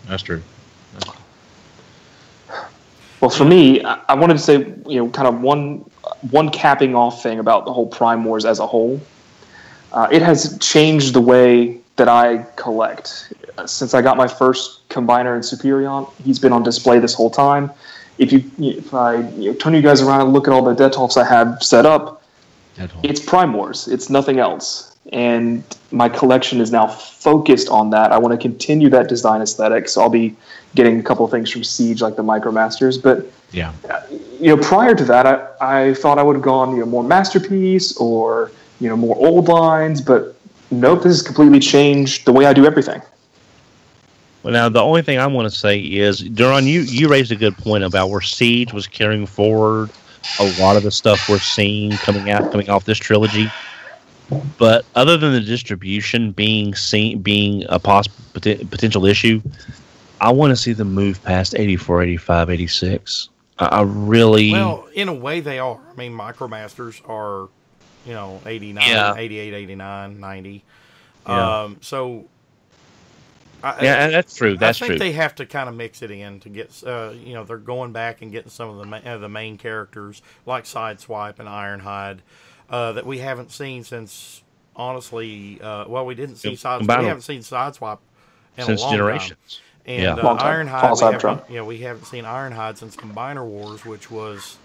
that's true. Well, for me, I wanted to say, kind of one capping off thing about the whole Prime Wars as a whole. It has changed the way that I collect. Since I got my first Combiner in Superion, he's been on display this whole time. If I turn you guys around and look at all the Detolfs I have set up, it's Prime Wars. It's nothing else. And my collection is now focused on that. I want to continue that design aesthetic, so I'll be getting a couple of things from Siege, like the Micromasters. But yeah, prior to that, I thought I would have gone more Masterpiece or more old lines. But nope, this has completely changed the way I do everything. Well, now the only thing I want to say is, Duran, you raised a good point about where Siege was carrying forward a lot of the stuff we're seeing coming off this trilogy. But other than the distribution being a potential issue, I want to see them move past 84, 85, 86. I really... Well, in a way they are. I mean, Micromasters are, 89, yeah. 88, 89, 90. Yeah. So... yeah, that's true. I think they have to kind of mix it in to get, they're going back and getting some of the main characters like Sideswipe and Ironhide that we haven't seen since, honestly, we didn't see Sideswipe. We haven't seen Sideswipe since a long Generations. Time. And Ironhide, we haven't seen Ironhide since Combiner Wars, which was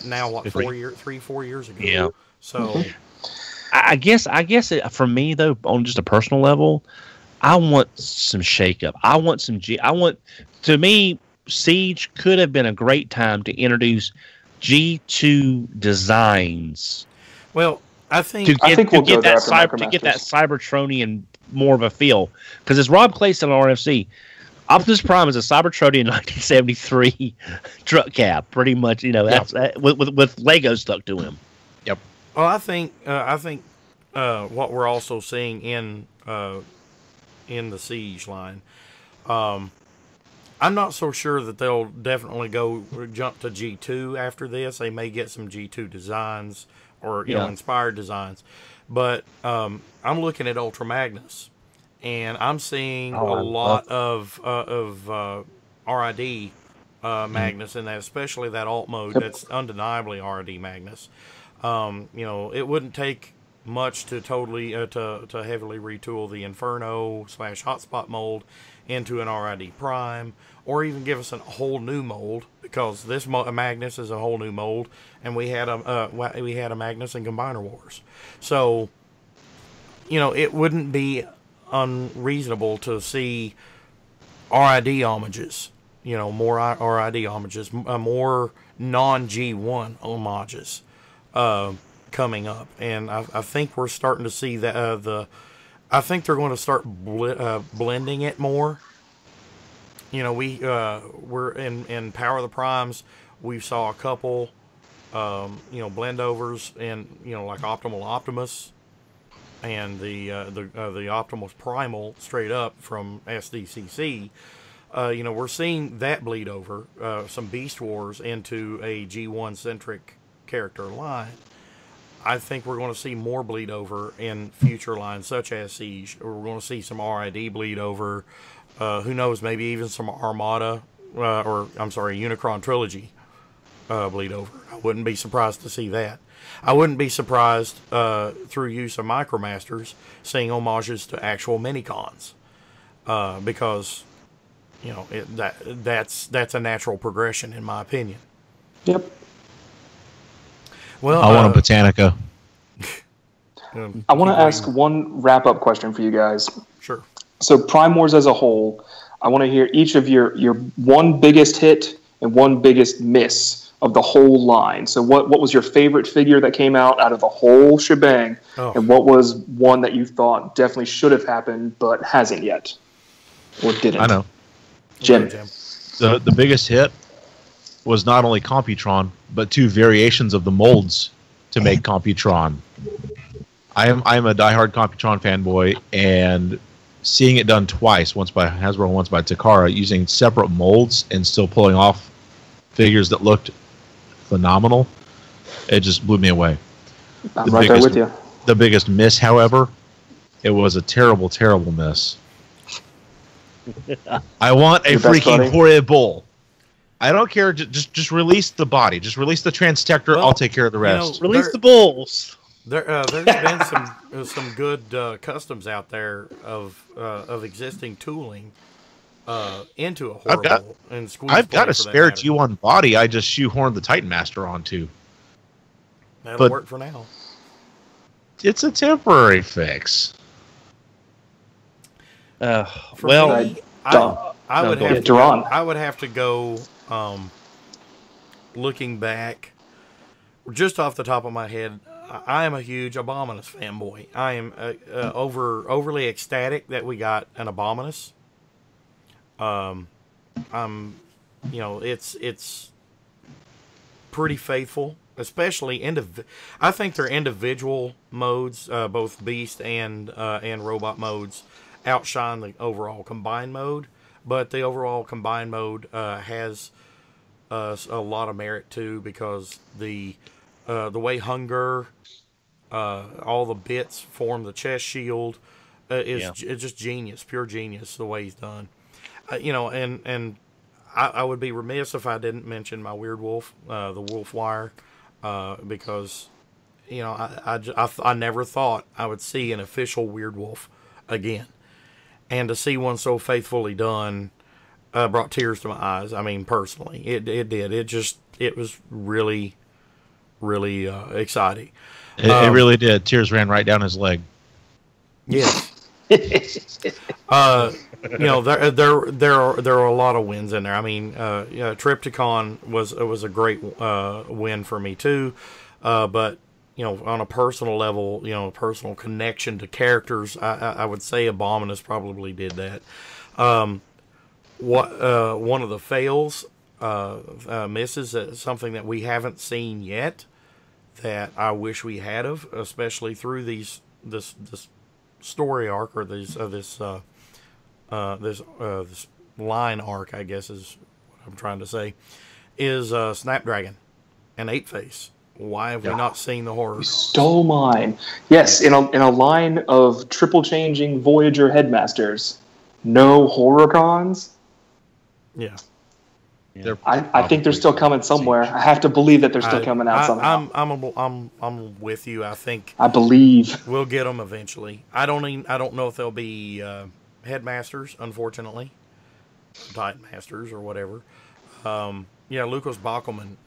now 4 years ago. Yeah. So, I guess for me though, on just a personal level, I want some shakeup. To me, Siege could have been a great time to introduce G2 designs. Well, I think we'll get that Cybertronian more of a feel, because as Rob Clay said on RFC, Optimus Prime is a Cybertronian 1973 truck cab, pretty much. That's with Lego stuck to him. Yep. Well, I think what we're also seeing in the Siege line, I'm not so sure that they'll definitely jump to G2 after this. They may get some G2 designs or inspired designs, but I'm looking at Ultra Magnus, and I'm seeing a lot of RID Magnus in that, especially that alt mode. Yep. That's undeniably RID Magnus. It wouldn't take much to totally to heavily retool the Inferno / Hotspot mold into an RID Prime, or even give us a whole new mold, because this Magnus is a whole new mold, and we had a Magnus in Combiner Wars. So, it wouldn't be unreasonable to see RID homages, more RID homages, more non-G1 homages coming up, and I think we're starting to see that I think they're going to start blending it more. We're in Power of the Primes. We saw a couple, blend overs, and like Optimal Optimus, and the Optimus Primal straight up from SDCC. We're seeing that bleed over some Beast Wars into a G1 centric character line. I think we're going to see more bleed over in future lines such as Siege. We're going to see some RID bleed over. Who knows? Maybe even some Armada, Unicron Trilogy bleed over. I wouldn't be surprised to see that. I wouldn't be surprised through use of Micromasters seeing homages to actual minicons, because that's a natural progression in my opinion. Yep. Well, I want a Botanica. I want to ask one wrap-up question for you guys. Sure. So Prime Wars as a whole, I want to hear each of your one biggest hit and one biggest miss of the whole line. So what was your favorite figure that came out of the whole shebang, and what was one that you thought definitely should have happened but hasn't yet, or didn't? I know. Jim. The biggest hit was not only Computron, but 2 variations of the molds to make Computron. I am a diehard Computron fanboy, and seeing it done twice, once by Hasbro and once by Takara, using separate molds and still pulling off figures that looked phenomenal, it just blew me away. I'm right there with you. The biggest miss, however, it was a terrible, terrible miss. I want a freaking horrible. I don't care. Just release the body. Just release the Transtector. I'll take care of the rest. Release the bulls. There's been some good customs out there of existing tooling into a horrible and squeeze. I've got a spare G1 body. I just shoehorned the Titan Master onto. That'll work for now. It's a temporary fix. I would have to go. Looking back, just off the top of my head, I am a huge Abominus fanboy. I am overly ecstatic that we got an Abominus. It's pretty faithful, especially I think their individual modes, both Beast and Robot modes, outshine the overall combined mode. But the overall combined mode has a lot of merit too, because the way Hunger, all the bits form the chest shield, it's just genius, pure genius the way he's done. And I would be remiss if I didn't mention my Weird Wolf, the Wolf Wire, because I never thought I would see an official Weird Wolf again, and to see one so faithfully done brought tears to my eyes. I mean, personally, it did. It was really, really exciting. It really did. Tears ran right down his leg. Yes. There are a lot of wins in there. I mean, Triptychon was a great win for me too. But on a personal level, personal connection to characters, I would say Abominus probably did that. One of the fails, misses, something that we haven't seen yet, that I wish we had of, especially through this story arc, or this line arc, I guess is what I'm trying to say, is Snapdragon and Eight Face. Why have we not seen the horror? You stole mine. Yes, in a line of triple changing Voyager headmasters, no horror cons. Yeah. I think they're still coming somewhere. I have to believe that they're still coming out somehow. I'm with you. I believe we'll get them eventually. I don't know if they'll be headmasters, unfortunately, Titan Masters or whatever. Lucas Bachelman,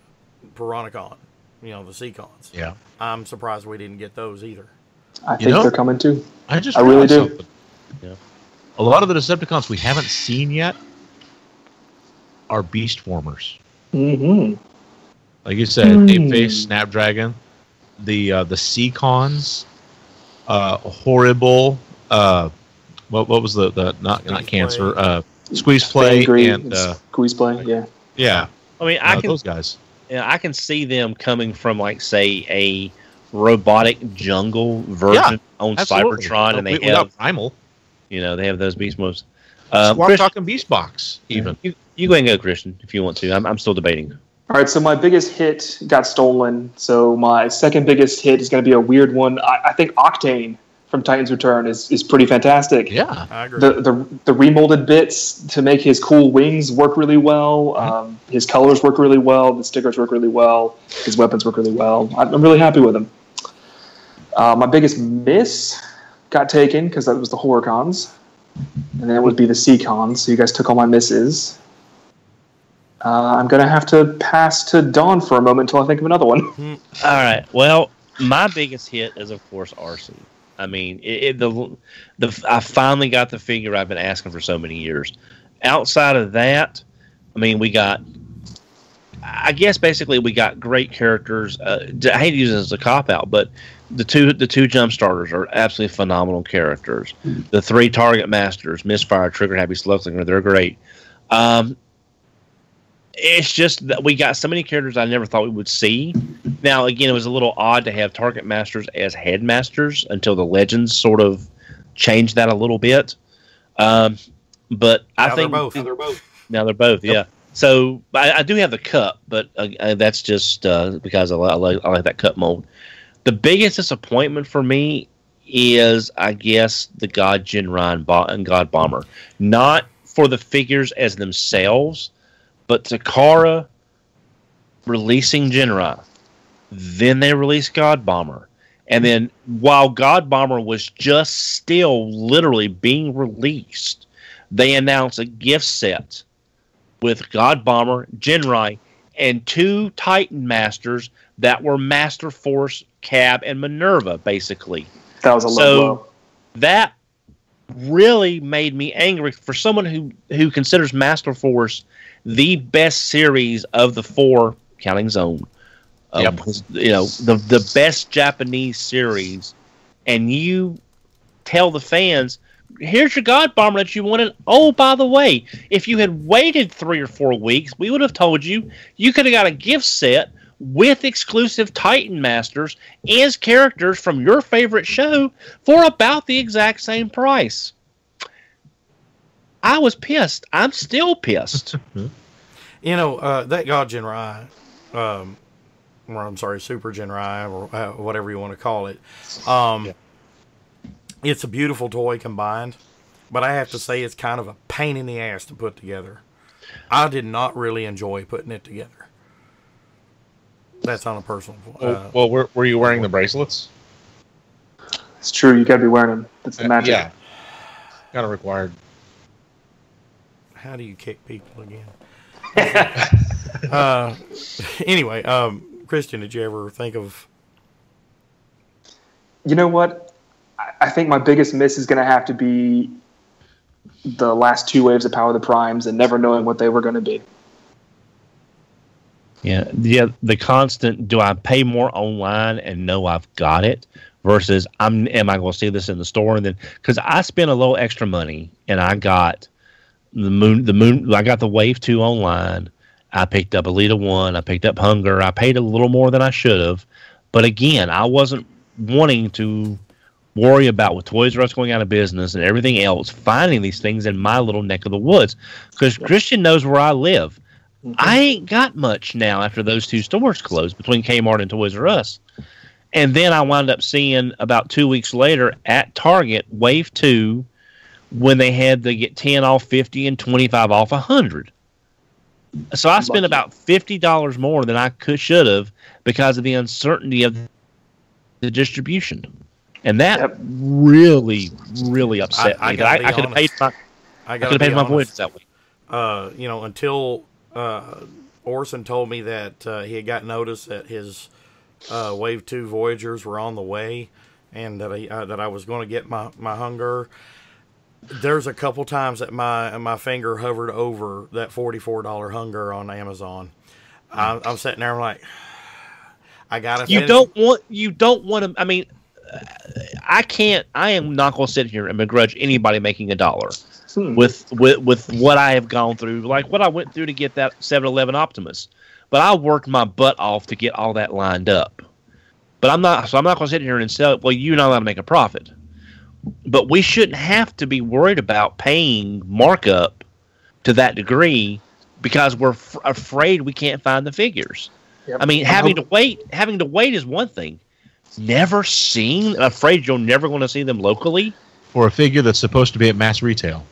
Piranacon, the Seacons. Yeah. I'm surprised we didn't get those either. I think they're coming too. I really do. Yeah. A lot of the Decepticons we haven't seen yet are beast formers. Mm-hmm. Like you said, Ape-Face, Snapdragon, the Seacons, Horrible, what was the not Cancer, Squeeze Play, and Squeeze Play, yeah. I mean, I can those guys. Yeah, I can see them coming from, like, say, a robotic jungle version on absolutely. Cybertron, and they have Primal. They have those beast modes. Squawk Talking Beast Box, even. You go ahead and go, Christian, if you want to. I'm still debating. All right, so my biggest hit got stolen. So my second biggest hit is going to be a weird one. I think Octane from Titan's Return is pretty fantastic. Yeah, I agree. The remolded bits to make his cool wings work really well. His colors work really well. The stickers work really well. His weapons work really well. I'm really happy with him. My biggest miss got taken because that was the horror cons. And that would be the C-cons. So you guys took all my misses. I'm going to have to pass to Dawn for a moment until I think of another one. All right. Well, my biggest hit is, of course, Arcee. I mean, I finally got the figure I've been asking for so many years. Outside of that, I mean, I guess basically we got great characters. I hate to use it as a cop-out, but the two jump starters are absolutely phenomenal characters. The 3 target masters, Misfire, Trigger Happy, Slugslinger, they're great. It's just that we got so many characters I never thought we would see. Now, again, it was a little odd to have target masters as headmasters until the Legends sort of changed that a little bit. But I think now they're both. Yeah. So I do have the cup, but that's just because I like that cup mold. The biggest disappointment for me is, I guess, the God Jinran and God Bomber. Not for the figures as themselves, but Takara releasing Jinran. Then they release God Bomber. And then while God Bomber was just still literally being released, they announced a gift set with God Bomber, Jinrai, and 2 Titan Masters that were Master Force, Cab, and Minerva, basically. That was a low. That really made me angry for someone who considers Master Force the best series of the 4, counting Zone. Yep. The best Japanese series, and you tell the fans, here's your God Bomber that you wanted. Oh, by the way, if you had waited 3 or 4 weeks, we would have told you could have got a gift set with exclusive Titan Masters as characters from your favorite show for about the exact same price. I was pissed. I'm still pissed. That God Jinrai, or I'm sorry, Super Jinrai, or whatever you want to call it. It's a beautiful toy combined, but I have to say it's kind of a pain in the ass to put together. I did not really enjoy putting it together. That's on a personal point. Well, were you wearing the bracelets? It's true. You got to be wearing them. That's the magic. Yeah. Kind of required. How do you kick people again? Anyway, Christian, did you ever think of... You know what? I think my biggest miss is going to have to be the last 2 waves of Power of the Primes and never knowing what they were going to be. Yeah. The constant, do I pay more online and know I've got it versus am I going to see this in the store? And then, because I spent a little extra money and I got the moon, I got the Wave 2 online. I picked up Elita 1. I picked up Hunger. I paid a little more than I should have. But again, I wasn't wanting to worry about with Toys R Us going out of business and everything else, finding these things in my little neck of the woods. Because Christian knows where I live. Mm-hmm. I ain't got much now after those 2 stores closed between Kmart and Toys R Us. And then I wound up seeing about 2 weeks later at Target, Wave 2, when they had to get 10 off 50 and 25 off 100. So I spent about $50 more than I should have because of the uncertainty of the distribution. And that really, really upset me. I could have paid my voyage that way. Until Orson told me that he had got notice that his Wave 2 Voyagers were on the way and that I was going to get my Hunger. There's a couple times that my finger hovered over that $44 Hunger on Amazon. I'm sitting there, I'm like, I gotta. You don't want to. I mean, I am not going to sit here and begrudge anybody making $1 with what I have gone through, like what I went through to get that 7-Eleven Optimus. But I worked my butt off to get all that lined up. But I'm not going to sit here and sell it. Well, you're not allowed to make a profit. But we shouldn't have to be worried about paying markup to that degree because we're afraid we can't find the figures. Yep. I mean, having to wait is one thing. Afraid you're never going to see them locally. For a figure that's supposed to be at mass retail.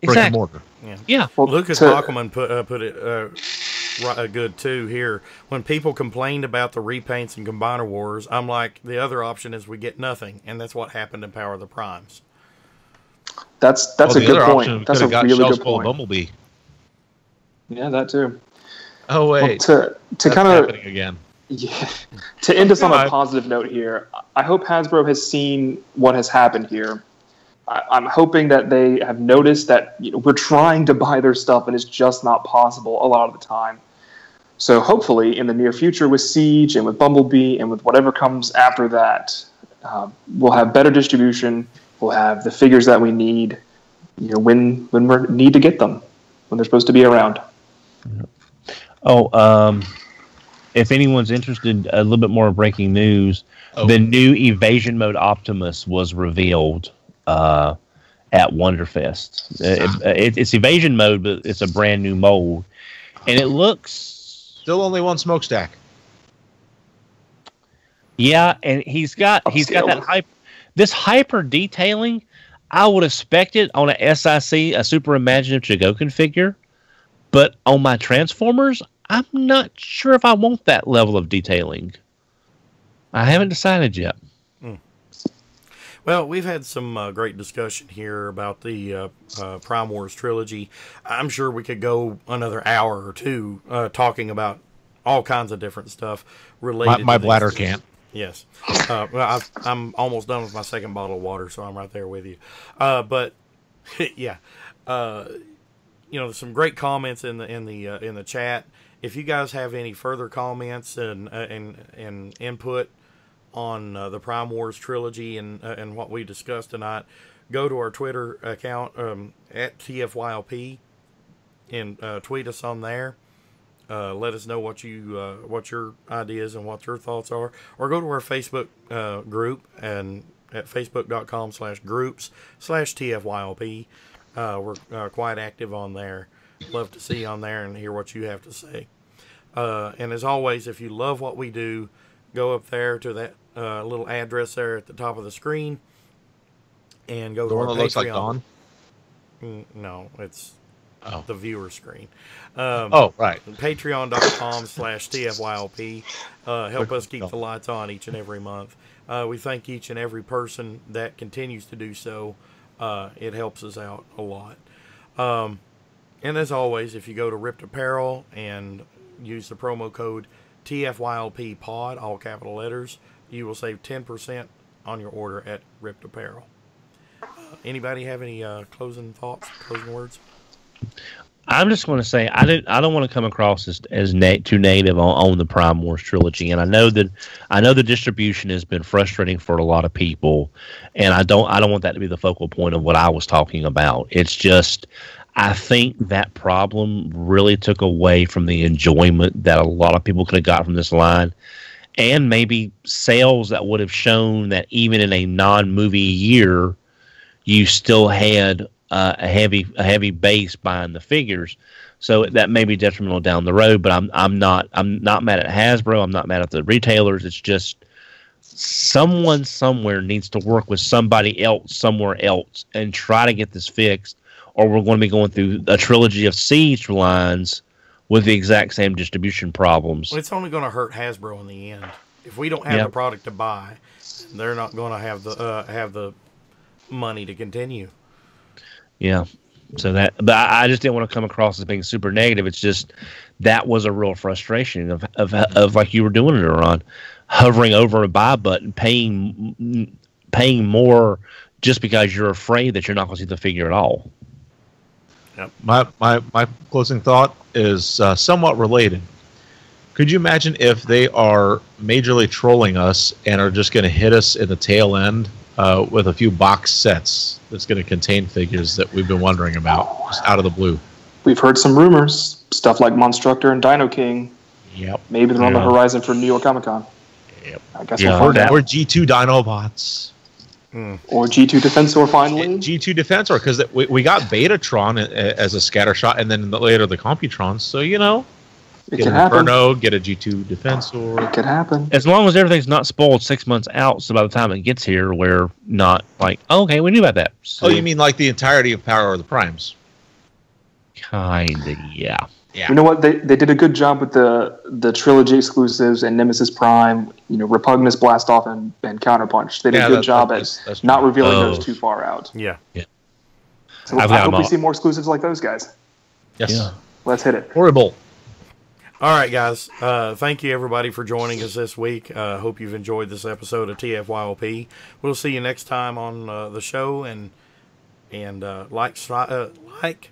Brick and mortar. Yeah. Well, Lucas Bachman put it good too here. When people complained about the repaints and Combiner Wars, I'm like, the other option is we get nothing, and that's what happened in Power of the Primes. That's a good point. That's a really good point. Bumblebee. Yeah, that too. Oh wait, well, to kind of again. Yeah, to end us on a positive note here, I hope Hasbro has seen what has happened here. I'm hoping that they have noticed that we're trying to buy their stuff and it's just not possible a lot of the time. So hopefully in the near future with Siege and with Bumblebee and with whatever comes after that, we'll have better distribution. We'll have the figures that we need, when we need to get them, when they're supposed to be around. If anyone's interested, a little bit more breaking news, the new Evasion Mode Optimus was revealed at Wonderfest. It's Evasion Mode, but it's a brand new mold. And it looks... Still only one smokestack. Yeah, and he's got that hyper detailing. I would expect it on a SIC, a Super Imaginative Chigokin figure. But on my Transformers, I'm not sure if I want that level of detailing. I haven't decided yet. Well, we've had some great discussion here about the Prime Wars trilogy. I'm sure we could go another hour or two talking about all kinds of different stuff related. My to these bladder things. can't. Yes. Well, I'm almost done with my second bottle of water, so I'm right there with you. But yeah, some great comments in the chat. If you guys have any further comments and input on the Prime Wars trilogy and what we discussed tonight, go to our Twitter account at TFYLP and tweet us on there. Let us know what your ideas and what your thoughts are, or go to our Facebook group and at facebook.com/groups/TFYLP. We're quite active on there. Love to see you on there and hear what you have to say. And as always, if you love what we do, go up there to that little address there at the top of the screen and go The to one our that looks like Patreon. Dawn? No, it's Oh. the viewer screen. Right. Patreon.com/TFYLP. Help us keep the lights on each and every month. We thank each and every person that continues to do so. It helps us out a lot. And as always, if you go to Ripped Apparel and use the promo code TFYLP pod, all capital letters, you will save 10% on your order at Ripped Apparel. Anybody have any closing thoughts, closing words? I'm just going to say I don't want to come across as too negative on the Prime Wars trilogy, and I know the distribution has been frustrating for a lot of people, and I don't want that to be the focal point of what I was talking about. It's just I think that problem really took away from the enjoyment that a lot of people could have got from this line, and maybe sales that would have shown that even in a non-movie year, you still had a heavy base buying the figures, so that may be detrimental down the road. But I'm not mad at Hasbro. I'm not mad at the retailers. It's just someone somewhere needs to work with somebody else somewhere else and try to get this fixed, or we're going to be going through a trilogy of Siege lines with the exact same distribution problems. Well, it's only going to hurt Hasbro in the end. If we don't have the product to buy, they're not going to have the money to continue. Yeah. So but I just didn't want to come across as being super negative. It's just that was a real frustration of like you were doing it, Ron, hovering over a buy button, paying more just because you're afraid that you're not going to see the figure at all. Yep. My closing thought is somewhat related. Could you imagine if they are majorly trolling us and are just going to hit us in the tail end with a few box sets that's going to contain figures that we've been wondering about, just out of the blue? We've heard some rumors, stuff like Monstructor and Dino King. Yep. Maybe they're on the horizon for New York Comic Con. Yep. I guess we'll find out. Or G2 Dinobots. Or G2 Defensor finally. G2 Defensor, because we got Betatron as a scatter shot, and then later the Computrons. So, it get can an happen. Inferno, get a G2 Defensor. It could happen. As long as everything's not spoiled 6 months out, so by the time it gets here, we're not like, oh, okay, we knew about that. So, Oh, you mean like the entirety of Power of the Primes? Kinda, yeah. Yeah. You know what? They did a good job with the trilogy exclusives and Nemesis Prime, Repugnus, Blastoff, and Counterpunch. They did a good job at that's not true. revealing those too far out. Yeah. So I've I got hope them we all. see more exclusives like those guys. Yes. Yeah. Let's hit it. Horrible. All right, guys. Thank you, everybody, for joining us this week. Hope you've enjoyed this episode of TFYLP. We'll see you next time on the show, and like,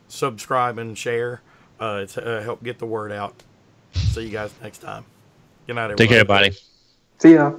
subscribe, and share. It's help get the word out. See you guys next time. Good night, everybody. Take care, everybody. See ya.